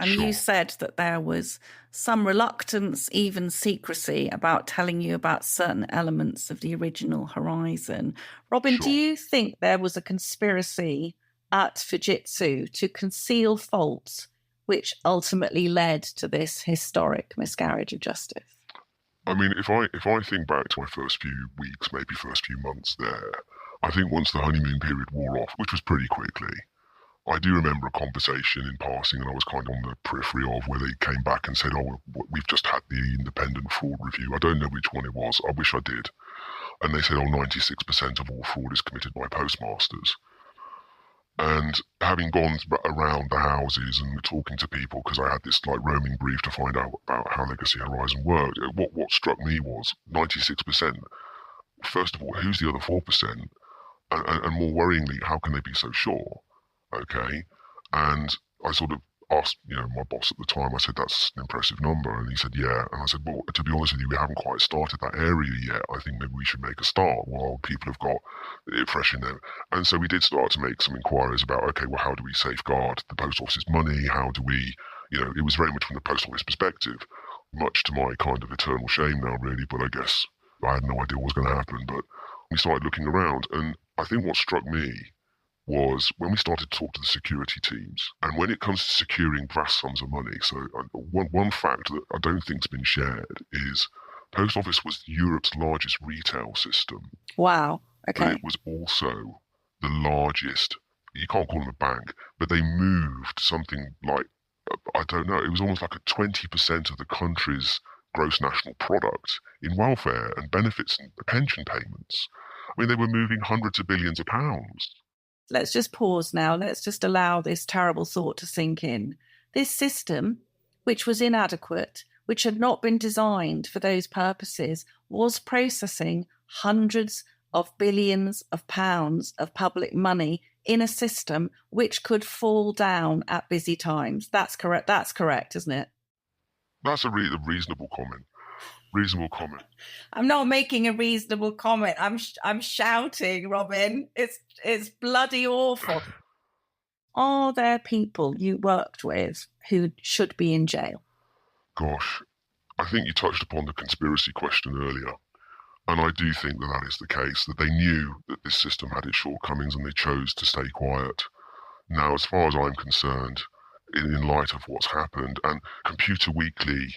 and you said that there was some reluctance, even secrecy, about telling you about certain elements of the original Horizon. Robin, do you think there was a conspiracy at Fujitsu to conceal faults which ultimately led to this historic miscarriage of justice? I mean, if I think back to my first few weeks, maybe first few months there, I think once the honeymoon period wore off, which was pretty quickly, I do remember a conversation in passing, and I was kind of on the periphery of, where they came back and said, oh, we've just had the independent fraud review. I don't know which one it was. I wish I did. And they said, 96% of all fraud is committed by postmasters. And having gone around the houses and talking to people, because I had this roaming brief to find out about how Legacy Horizon worked, what struck me was 96%. First of all, who's the other 4%? And more worryingly, how can they be so sure? Okay. And I sort of asked, my boss at the time, I said, that's an impressive number. And he said, yeah. And I said, well, to be honest with you, we haven't quite started that area yet. I think maybe we should make a start while people have got it fresh in them. And so we did start to make some inquiries about, okay, well, how do we safeguard the post office's money? How do we, it was very much from the post office perspective, much to my kind of eternal shame now, really. But I guess I had no idea what was going to happen. But we started looking around. And I think what struck me was when we started to talk to the security teams, and when it comes to securing vast sums of money. So one fact that I don't think's been shared is Post Office was Europe's largest retail system. Wow. Okay. But it was also the largest, you can't call them a bank, but they moved something like, I don't know, it was almost like a 20% of the country's gross national product in welfare and benefits and pension payments. I mean, they were moving hundreds of billions of pounds. Let's just pause now. Let's just allow this terrible thought to sink in. This system, which was inadequate, which had not been designed for those purposes, was processing hundreds of billions of pounds of public money in a system which could fall down at busy times. That's correct. That's correct, isn't it? That's a reasonable comment. Reasonable comment. I'm not making a reasonable comment. I'm shouting, Robin. It's bloody awful. Are there people you worked with who should be in jail? Gosh, I think you touched upon the conspiracy question earlier. And I do think that is the case, that they knew that this system had its shortcomings and they chose to stay quiet. Now, as far as I'm concerned, in light of what's happened, and Computer Weekly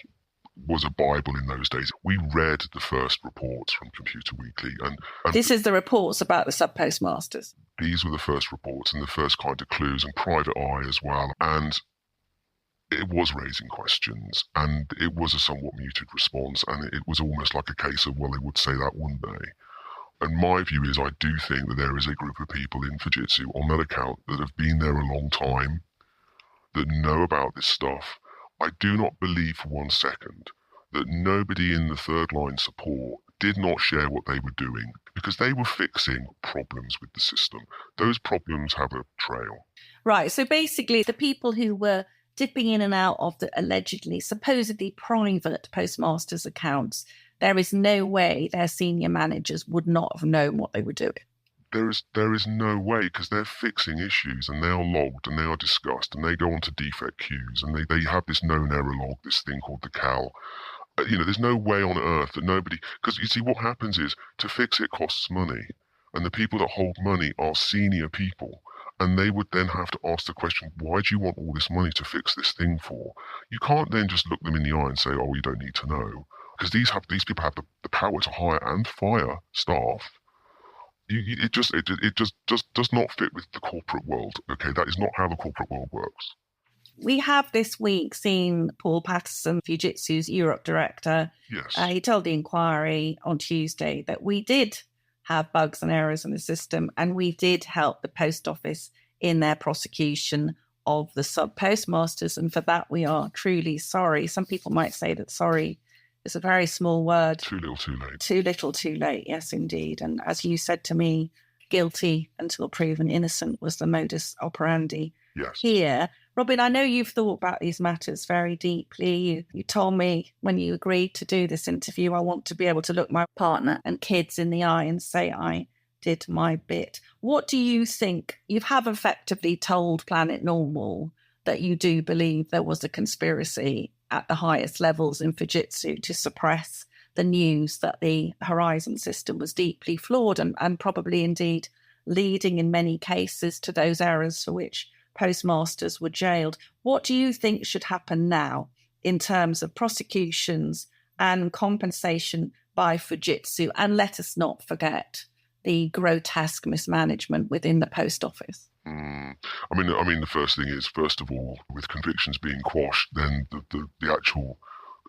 was a Bible in those days. We read the first reports from Computer Weekly. And this is the reports about the sub-postmasters. These were the first reports and the first kind of clues, and Private Eye as well. And it was raising questions, and it was a somewhat muted response, and it was almost like a case of, well, they would say that, wouldn't they? And my view is I do think that there is a group of people in Fujitsu on that account that have been there a long time, that know about this stuff. I do not believe for 1 second that nobody in the third line support did not share what they were doing, because they were fixing problems with the system. Those problems have a trail. Right. So basically, the people who were dipping in and out of the allegedly, supposedly private postmasters accounts, there is no way their senior managers would not have known what they were doing. There is no way, because they're fixing issues, and they are logged, and they are discussed, and they go onto defect queues, and they have this known error log, this thing called the CAL. There's no way on earth that nobody, because you see what happens is, to fix it costs money, and the people that hold money are senior people, and they would then have to ask the question, why do you want all this money to fix this thing for? You can't then just look them in the eye and say, oh, you don't need to know, because these people have the power to hire and fire staff. It just does not fit with the corporate world. Okay, that is not how the corporate world works. We have this week seen Paul Patterson, Fujitsu's Europe director. Yes. He told the inquiry on Tuesday that we did have bugs and errors in the system, and we did help the post office in their prosecution of the sub-postmasters, and for that we are truly sorry. Some people might say that sorry is a very small word. Too little, too late. Too little, too late, yes, indeed. And as you said to me, guilty until proven innocent was the modus operandi here. Robin, I know you've thought about these matters very deeply. You told me when you agreed to do this interview, I want to be able to look my partner and kids in the eye and say I did my bit. What do you think? You have effectively told Planet Normal that you do believe there was a conspiracy at the highest levels in Fujitsu to suppress the news that the Horizon system was deeply flawed and probably indeed leading in many cases to those errors for which postmasters were jailed. What do you think should happen now in terms of prosecutions and compensation by Fujitsu? And let us not forget the grotesque mismanagement within the post office. I mean, the first thing is, first of all, with convictions being quashed, then the actual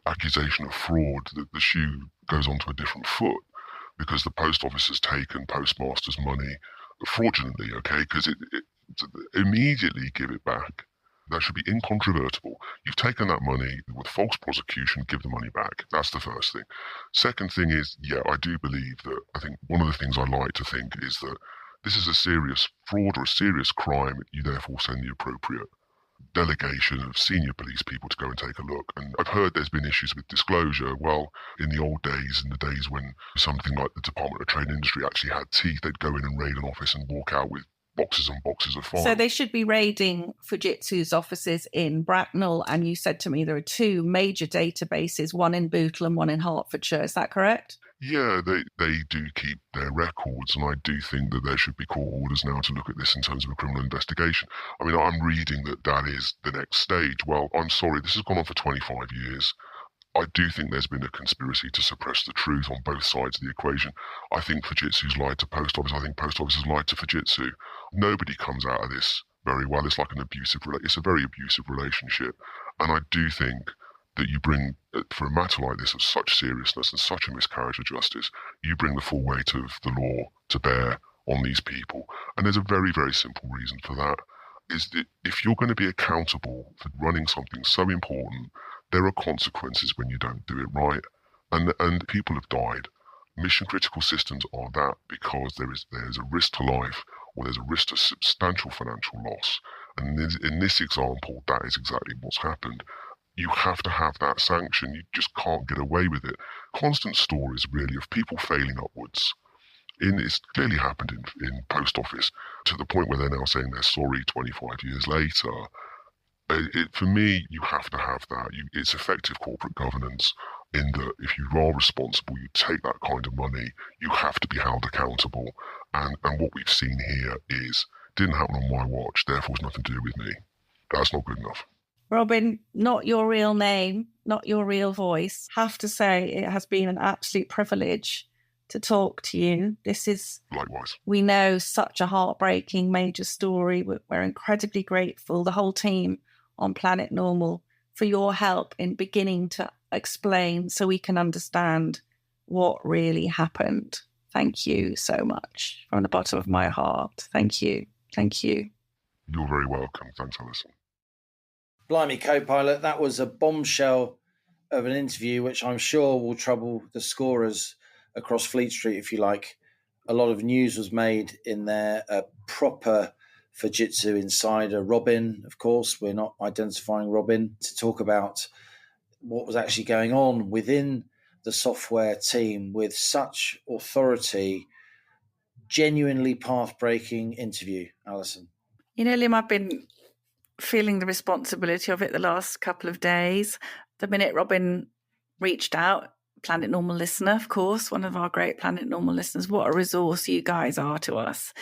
accusation of fraud, the shoe goes onto a different foot, because the post office has taken postmasters' money fraudulently, okay, because it immediately give it back. That should be incontrovertible. You've taken that money with false prosecution, give the money back. That's the first thing. Second thing is, yeah, I do believe that, I think one of the things I like to think is that this is a serious fraud or a serious crime. You therefore send the appropriate delegation of senior police people to go and take a look. And I've heard there's been issues with disclosure. Well, in the old days, in the days when something like the Department of Trade and Industry actually had teeth, they'd go in and raid an office and walk out with boxes and boxes of files. So they should be raiding Fujitsu's offices in Bracknell, and you said to me there are two major databases, one in Bootle and one in Hertfordshire. Is that correct? Yeah, they do keep their records, and I do think that there should be court orders now to look at this in terms of a criminal investigation. I mean, I'm reading that is the next stage. Well, I'm sorry, this has gone on for 25 years. I do think there's been a conspiracy to suppress the truth on both sides of the equation. I think Fujitsu's lied to Post Office. I think Post Office has lied to Fujitsu. Nobody comes out of this very well. It's like it's a very abusive relationship. And I do think that you bring, for a matter like this of such seriousness and such a miscarriage of justice, you bring the full weight of the law to bear on these people. And there's a very, very simple reason for that, is that if you're going to be accountable for running something so important, there are consequences when you don't do it right. And people have died. Mission critical systems are that because there's a risk to life, or there's a risk to substantial financial loss. And in this example, that is exactly what's happened. You have to have that sanction. You just can't get away with it. Constant stories, really, of people failing upwards. It's clearly happened in Post Office, to the point where they're now saying they're sorry 25 years later. For me, you have to have that. It's effective corporate governance, in that if you are responsible, you take that kind of money, you have to be held accountable. And what we've seen here didn't happen on my watch, therefore it's nothing to do with me. That's not good enough. Robin, not your real name, not your real voice. Have to say, it has been an absolute privilege to talk to you. This is, likewise, we know, such a heartbreaking major story. We're incredibly grateful, the whole team on Planet Normal, for your help in beginning to explain so we can understand what really happened. Thank you so much from the bottom of my heart. Thank you. Thank you. You're very welcome. Thanks, Allison. Blimey, co-pilot, that was a bombshell of an interview, which I'm sure will trouble the scorers across Fleet Street, if you like. A lot of news was made in there. A proper Fujitsu insider, Robin, of course. We're not identifying Robin, to talk about what was actually going on within the software team with such authority. Genuinely path-breaking interview, Allison. You know, Liam, I've been feeling the responsibility of it the last couple of days. The minute Robin reached out, Planet Normal listener, of course, one of our great Planet Normal listeners, what a resource you guys are to us.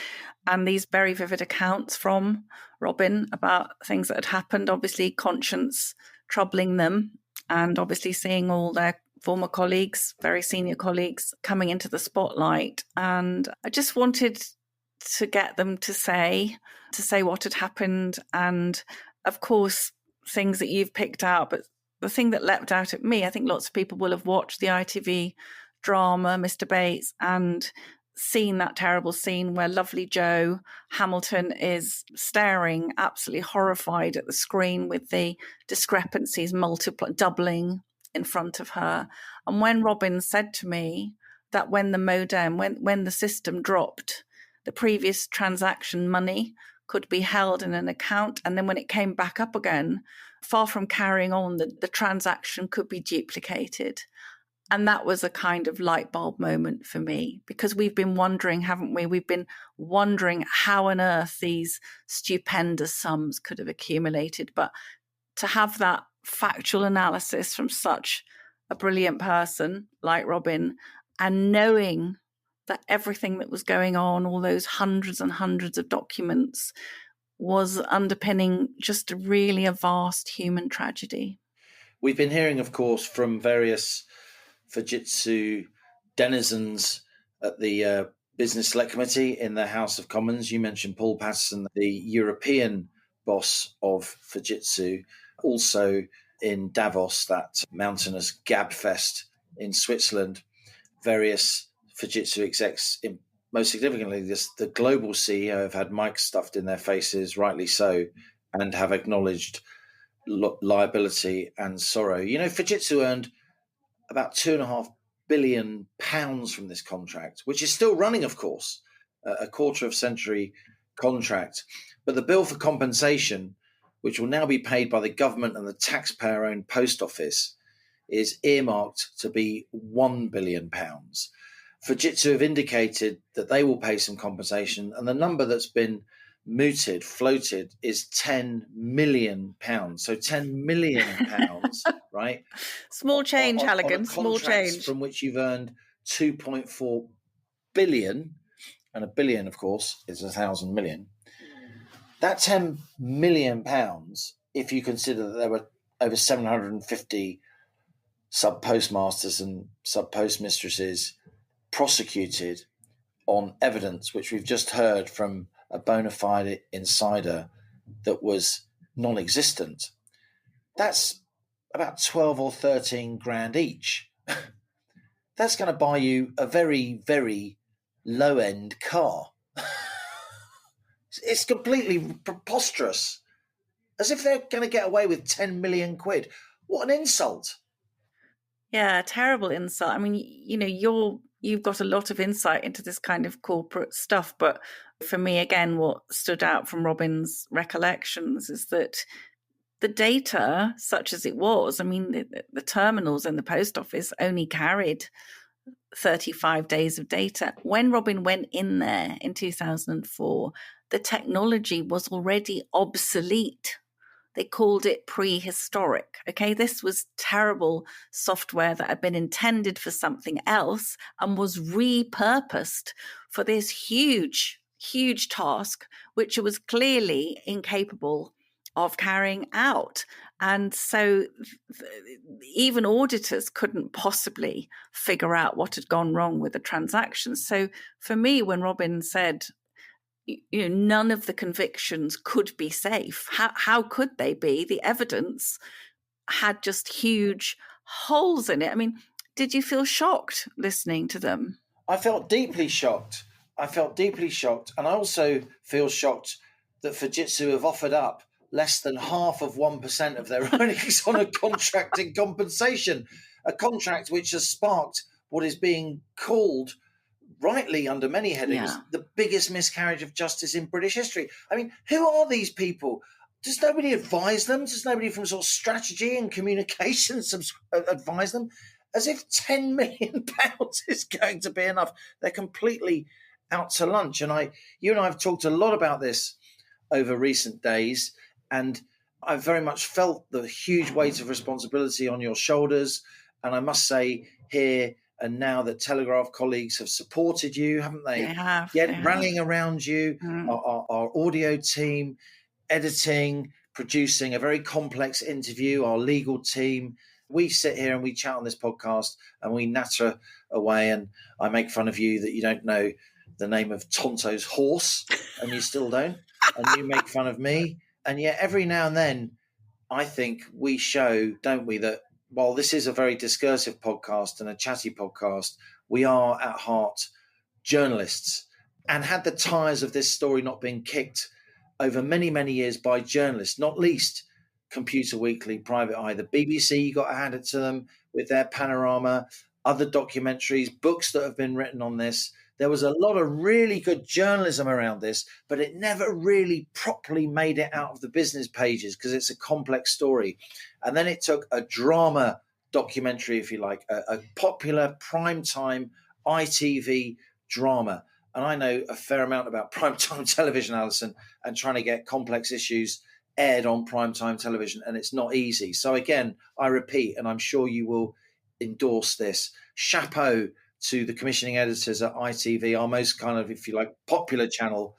And these very vivid accounts from Robin about things that had happened, obviously conscience troubling them, and obviously seeing all their former colleagues, very senior colleagues, coming into the spotlight. And I just wanted to get them to say what had happened, and of course things that you've picked out. But the thing that leapt out at me, I think lots of people will have watched the ITV drama Mr. Bates and seen that terrible scene where lovely Joe Hamilton is staring absolutely horrified at the screen with the discrepancies doubling in front of her. And when Robin said to me that when the modem, when the system dropped, the previous transaction money could be held in an account, and then when it came back up again, far from carrying on, the transaction could be duplicated. And that was a kind of light bulb moment for me, because we've been wondering, haven't we? We've been wondering how on earth these stupendous sums could have accumulated. But to have that factual analysis from such a brilliant person like Robin, and knowing that everything that was going on, all those hundreds and hundreds of documents, was underpinning just really a vast human tragedy. We've been hearing, of course, from various Fujitsu denizens at the Business Select Committee in the House of Commons. You mentioned Paul Patterson, the European boss of Fujitsu, also in Davos, that mountainous gabfest in Switzerland. Various Fujitsu execs, most significantly, the global CEO, have had mics stuffed in their faces, rightly so, and have acknowledged liability and sorrow. You know, Fujitsu earned about £2.5 billion from this contract, which is still running, of course, a quarter of century contract. But the bill for compensation, which will now be paid by the government and the taxpayer-owned post office, is earmarked to be £1 billion. Fujitsu have indicated that they will pay some compensation, and the number that's been floated, is £10 million. So £10 million, right? Small change, on Halligan, small change. From which you've earned 2.4 billion, and a billion, of course, is 1,000 million. That £10 million, if you consider that there were over 750 sub-postmasters and sub-postmistresses prosecuted on evidence, which we've just heard from a bona fide insider, that was non-existent, that's about 12 or 13 grand each. That's going to buy you a very, very low-end car. It's completely preposterous. As if they're going to get away with 10 million quid. What an insult. Yeah, terrible insult. I mean, you know, you've got a lot of insight into this kind of corporate stuff, but for me, again, what stood out from Robin's recollections is that the data, such as it was, I mean, the terminals in the post office only carried 35 days of data. When Robin went in there in 2004, the technology was already obsolete. They called it prehistoric. Okay, this was terrible software that had been intended for something else and was repurposed for this huge, huge task, which it was clearly incapable of carrying out. And so even auditors couldn't possibly figure out what had gone wrong with the transaction. So for me, when Robin said, you know, none of the convictions could be safe. How could they be? The evidence had just huge holes in it. I mean, did you feel shocked listening to them? I felt deeply shocked. And I also feel shocked that Fujitsu have offered up less than half of 1% of their earnings on a contracting compensation, a contract which has sparked what is being called, rightly under many headings, the biggest miscarriage of justice in British history. I mean, who are these people? Does nobody advise them? Does nobody from sort of strategy and communications advise them? As if £10 million is going to be enough. They're completely out to lunch. And you and I have talked a lot about this over recent days, and I've very much felt the huge weight of responsibility on your shoulders. And I must say here and now that Telegraph colleagues have supported you, haven't they? They have. Rallying around you, our audio team, editing, producing a very complex interview, our legal team. We sit here and we chat on this podcast and we natter away, and I make fun of you that you don't know the name of Tonto's horse, and you still don't, and you make fun of me. And yet every now and then I think we show, don't we, that while this is a very discursive podcast and a chatty podcast, we are at heart journalists. And had the tires of this story not been kicked over many, many years by journalists, not least Computer Weekly, Private Eye, the BBC, you got to hand it to them with their panorama, other documentaries, books that have been written on this. There was a lot of really good journalism around this, but it never really properly made it out of the business pages because it's a complex story. And then it took a drama documentary, if you like, a popular primetime ITV drama. And I know a fair amount about primetime television, Allison, and trying to get complex issues aired on primetime television, and it's not easy. So again, I repeat, and I'm sure you will endorse this, chapeau to the commissioning editors at ITV, our most kind of, if you like, popular channel.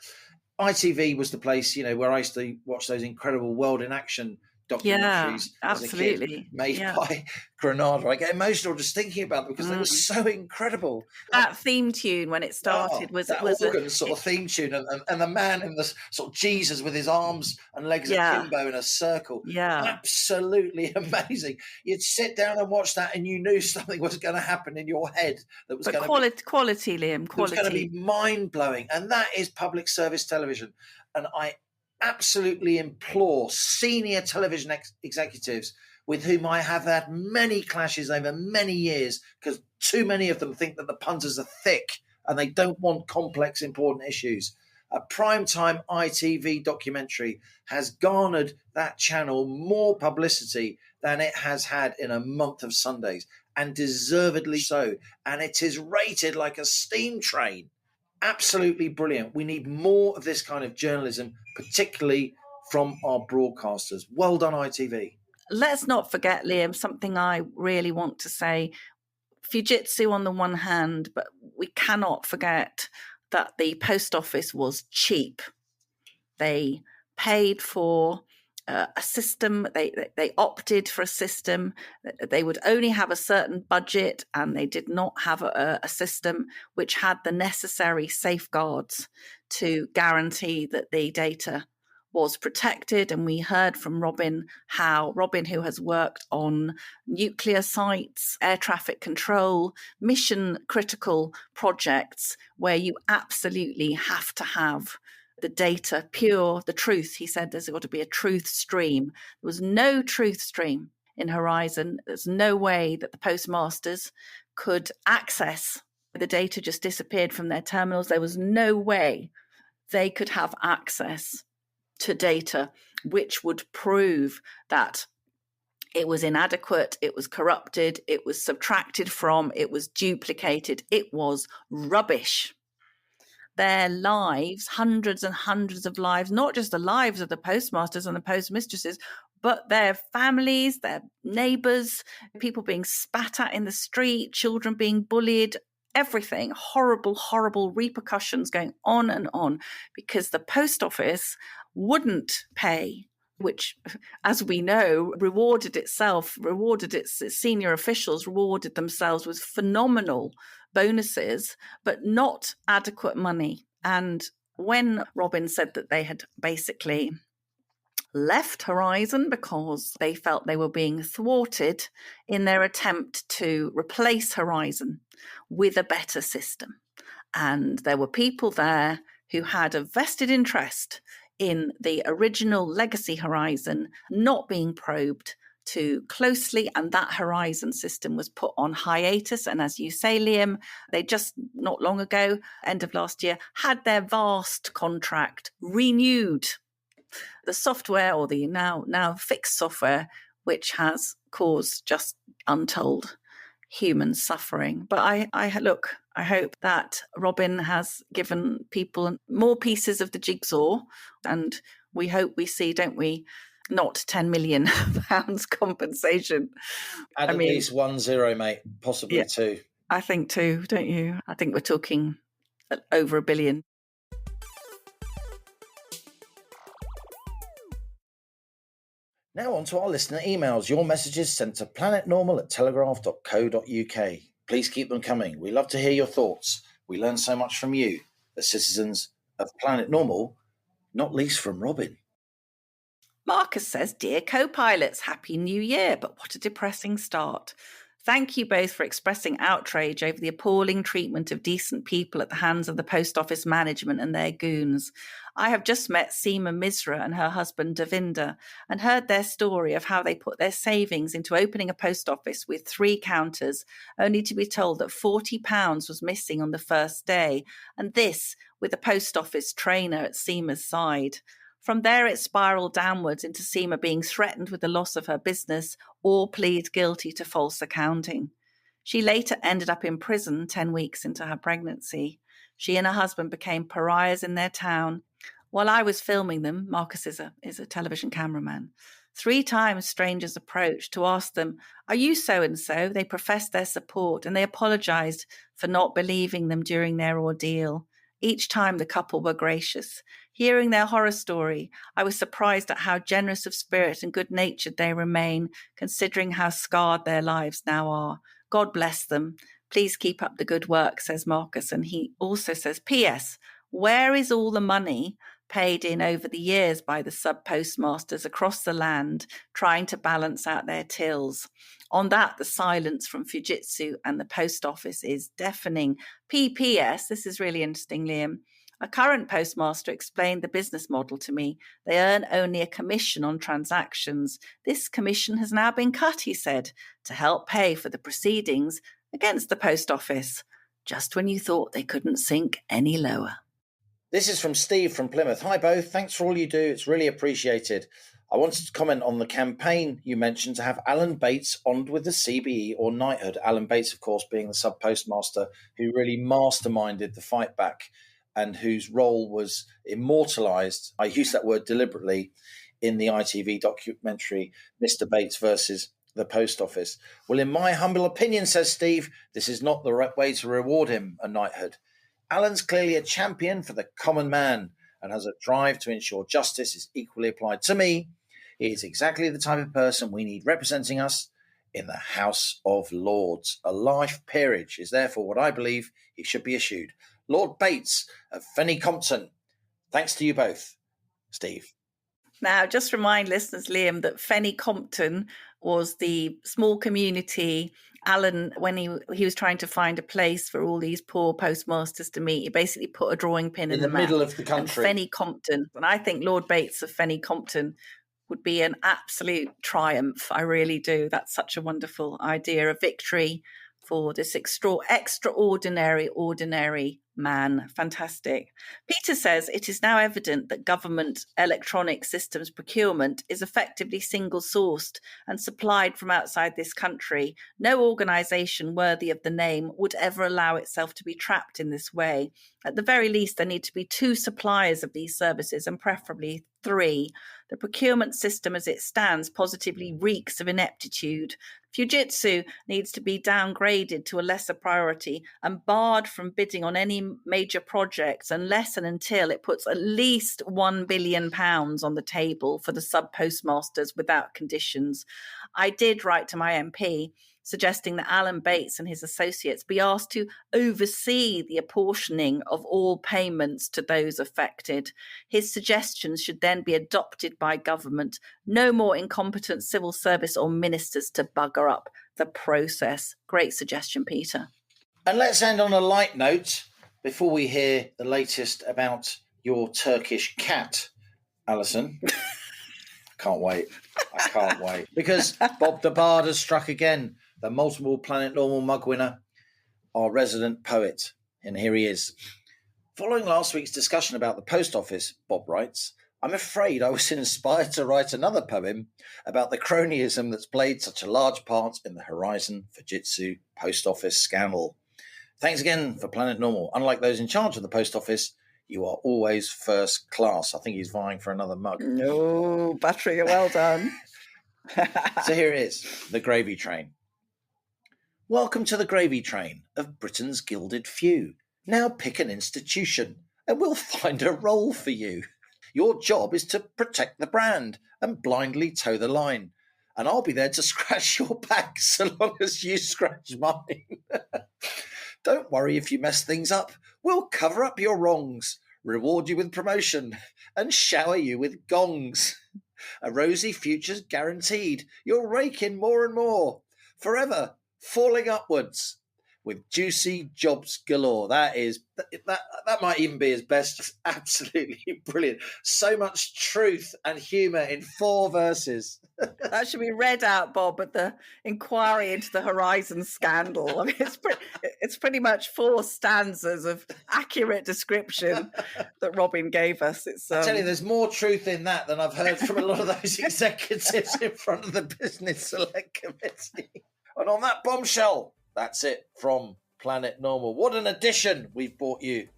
ITV was the place, where I used to watch those incredible World in Action documentaries as a kid, made by Granada. I get emotional just thinking about them because they were so incredible. That theme tune when it started was organ sort of theme tune, and the man in the sort of Jesus with his arms and legs akimbo in a circle. Absolutely amazing. You'd sit down and watch that, and you knew something was going to happen in your head that was going to be quality, Liam. Quality. It was going to be mind blowing, and that is public service television. And I absolutely implore senior television executives with whom I have had many clashes over many years, because too many of them think that the punters are thick and they don't want complex, important issues. A primetime ITV documentary has garnered that channel more publicity than it has had in a month of Sundays, and deservedly so. And it is rated like a steam train. Absolutely brilliant. We need more of this kind of journalism, particularly from our broadcasters. Well done, ITV. Let's not forget, Liam, something I really want to say. Fujitsu on the one hand, but we cannot forget that the post office was cheap. They paid for a system. They opted for a system. They would only have a certain budget, and they did not have a system which had the necessary safeguards to guarantee that the data was protected. And we heard from Robin, who has worked on nuclear sites, air traffic control, mission critical projects where you absolutely have to have the data pure, the truth. He said there's got to be a truth stream. There was no truth stream in Horizon. There's no way that the postmasters could access the data. Just disappeared from their terminals. There was no way they could have access to data which would prove that it was inadequate, it was corrupted, it was subtracted from, it was duplicated, it was rubbish. Their lives, hundreds and hundreds of lives, not just the lives of the postmasters and the postmistresses, but their families, their neighbours, people being spat at in the street, children being bullied, everything, horrible, horrible repercussions going on and on, because the post office wouldn't pay, which, as we know, rewarded its senior officials, rewarded themselves with phenomenal bonuses, but not adequate money. And when Robin said that they had basically left Horizon because they felt they were being thwarted in their attempt to replace Horizon with a better system. And there were people there who had a vested interest in the original legacy Horizon not being probed too closely, and that Horizon system was put on hiatus. And as you say, Liam, they just not long ago, end of last year, had their vast contract renewed. The software, or the now fixed software, which has caused just untold human suffering. But I hope that Robin has given people more pieces of the jigsaw, and we hope we see, don't we, not £10 million compensation. At least 1-0, mate, possibly 2. I think 2, don't you? I think we're talking over £1 billion. Now on to our listener emails. Your messages sent to planetnormal@telegraph.co.uk. Please keep them coming. We love to hear your thoughts. We learn so much from you, the citizens of Planet Normal, not least from Robin. Marcus says, "Dear co-pilots, Happy New Year, but what a depressing start. Thank you both for expressing outrage over the appalling treatment of decent people at the hands of the post office management and their goons. I have just met Seema Misra and her husband Davinder and heard their story of how they put their savings into opening a post office with 3 counters, only to be told that £40 was missing on the first day, and this with a post office trainer at Seema's side. From there, it spiraled downwards into Seema being threatened with the loss of her business or plead guilty to false accounting. She later ended up in prison 10 weeks into her pregnancy. She and her husband became pariahs in their town. While I was filming them," Marcus is a television cameraman, "3 times strangers approached to ask them, 'Are you so-and-so?' They professed their support and they apologised for not believing them during their ordeal. Each time the couple were gracious. Hearing their horror story, I was surprised at how generous of spirit and good-natured they remain, considering how scarred their lives now are. God bless them. Please keep up the good work," says Marcus. And he also says, "P.S. Where is all the money paid in over the years by the sub-postmasters across the land trying to balance out their tills?" On that, the silence from Fujitsu and the post office is deafening. P.P.S. This is really interesting, Liam. A current postmaster explained the business model to me. They earn only a commission on transactions. This commission has now been cut, he said, to help pay for the proceedings against the post office, just when you thought they couldn't sink any lower. This is from Steve from Plymouth. Hi both, thanks for all you do. It's really appreciated. I wanted to comment on the campaign you mentioned to have Alan Bates honoured with the CBE or knighthood. Alan Bates, of course, being the sub-postmaster who really masterminded the fight back and whose role was immortalised, I use that word deliberately, in the ITV documentary Mr. Bates versus the Post Office. Well, in my humble opinion, says Steve, this is not the right way to reward him a knighthood. Alan's clearly a champion for the common man and has a drive to ensure justice is equally applied. To me, he is exactly the type of person we need representing us in the House of Lords. A life peerage is therefore what I believe he should be issued. Lord Bates of Fenny Compton. Thanks to you both, Steve. Now, just remind listeners, Liam, that Fenny Compton was the small community. Alan, when he was trying to find a place for all these poor postmasters to meet, he basically put a drawing pin in the middle map of the country. Fenny Compton. And I think Lord Bates of Fenny Compton would be an absolute triumph. I really do. That's such a wonderful idea, a victory for this extraordinary, ordinary man. Fantastic. Peter says, it is now evident that government electronic systems procurement is effectively single-sourced and supplied from outside this country. No organisation worthy of the name would ever allow itself to be trapped in this way. At the very least, there need to be 2 suppliers of these services and preferably 3. The procurement system as it stands positively reeks of ineptitude. Fujitsu needs to be downgraded to a lesser priority and barred from bidding on any major projects unless and until it puts at least £1 billion on the table for the sub-postmasters without conditions. I did write to my MP suggesting that Alan Bates and his associates be asked to oversee the apportioning of all payments to those affected. His suggestions should then be adopted by government. No more incompetent civil service or ministers to bugger up the process. Great suggestion, Peter. And let's end on a light note before we hear the latest about your Turkish cat, Allison. Can't wait. I can't wait. Because Bob the Bard has struck again, the multiple Planet Normal mug winner, our resident poet. And here he is. Following last week's discussion about the post office, Bob writes, I'm afraid I was inspired to write another poem about the cronyism that's played such a large part in the Horizon Fujitsu post office scandal. Thanks again for Planet Normal. Unlike those in charge of the post office, you are always first class. I think he's vying for another mug. No, battery, well done. So here it is, the gravy train. Welcome to the gravy train of Britain's gilded few. Now pick an institution and we'll find a role for you. Your job is to protect the brand and blindly toe the line. And I'll be there to scratch your back so long as you scratch mine. Don't worry if you mess things up. We'll cover up your wrongs, reward you with promotion, and shower you with gongs. A rosy future's guaranteed. You'll rake in more and more, forever falling upwards with juicy jobs galore. That might even be his best. It's absolutely brilliant. So much truth and humour in 4 verses. That should be read out, Bob, at the inquiry into the Horizon scandal. I mean, it's pretty much 4 stanzas of accurate description that Robin gave us. I tell you, there's more truth in that than I've heard from a lot of those executives in front of the Business Select Committee. And on that bombshell, that's it from Planet Normal. What an addition we've brought you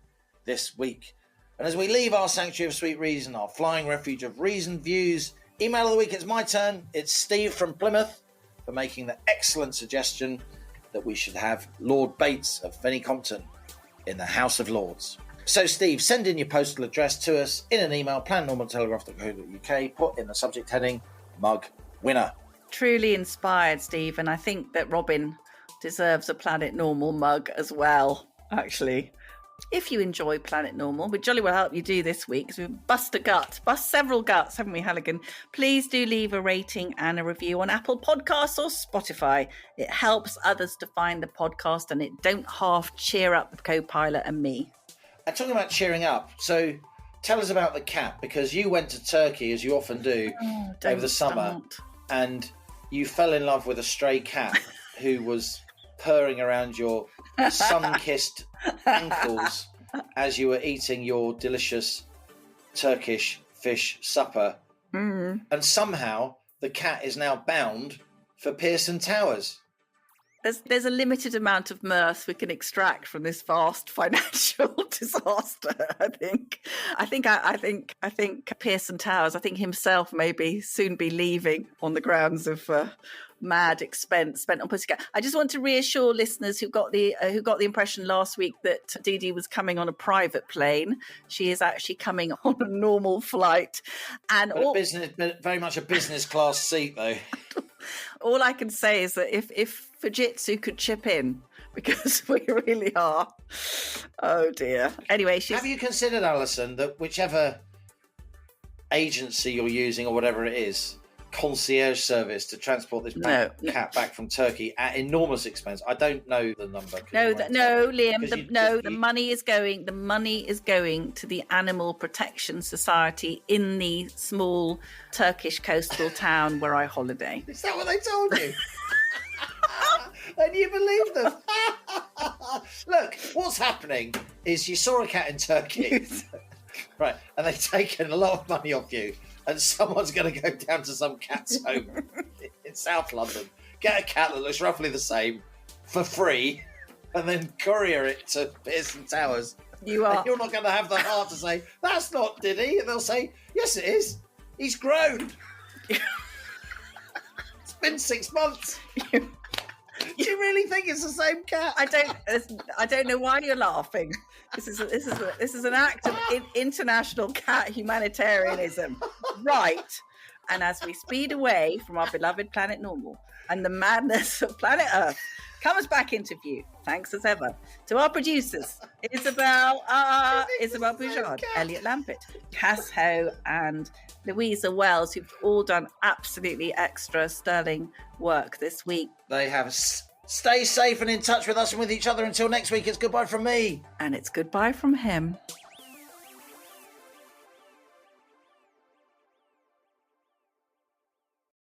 this week. And as we leave our sanctuary of sweet reason, our flying refuge of reasoned views, email of the week, it's my turn. It's Steve from Plymouth for making the excellent suggestion that we should have Lord Bates of Fenny Compton in the House of Lords. So, Steve, send in your postal address to us in an email, planetnormal@telegraph.co.uk, put in the subject heading, mug winner. Truly inspired, Steve, and I think that Robin deserves a Planet Normal mug as well, actually. If you enjoy Planet Normal, we jolly well help you do this week because we've bust several guts, haven't we, Halligan? Please do leave a rating and a review on Apple Podcasts or Spotify. It helps others to find the podcast and it don't half cheer up the co-pilot and me. And talking about cheering up, so tell us about the cat, because you went to Turkey, as you often do, over the summer, and you fell in love with a stray cat who was purring around your sun-kissed ankles as you were eating your delicious Turkish fish supper. Mm. And somehow the cat is now bound for Pearson Towers. There's a limited amount of mirth we can extract from this vast financial disaster. I think Pearson Towers. I think himself may soon be leaving on the grounds of mad expense spent on Pussycat. I just want to reassure listeners who got the impression last week that Dee Dee was coming on a private plane. She is actually coming on a normal flight, and very much a business class seat though. All I can say is that if Fujitsu could chip in, because we really are. Oh dear. Anyway, have you considered, Alison, that whichever agency you're using or whatever it is, concierge service to transport this cat back from Turkey at enormous expense? I don't know the number. Liam. The money is going to the Animal Protection Society in the small Turkish coastal town where I holiday. Is that what they told you? And you believe them? Look, what's happening is you saw a cat in Turkey, right? And they've taken a lot of money off you. And someone's going to go down to some cat's home in South London, get a cat that looks roughly the same for free, and then courier it to Pearson Towers. You're not going to have the heart to say, that's not Diddy. And they'll say, yes, it is. He's grown. It's been 6 months. Do you really think it's the same cat? I don't know why you're laughing. This is an act of international cat humanitarianism, right? And as we speed away from our beloved Planet Normal, and the madness of planet Earth comes back into view. Thanks as ever to our producers, Isabel Bouchard, Elliot Lampett, Cass Ho, and Louisa Wells, who've all done absolutely extra sterling work this week. They have. Stay safe and in touch with us and with each other. Until next week, it's goodbye from me. And it's goodbye from him.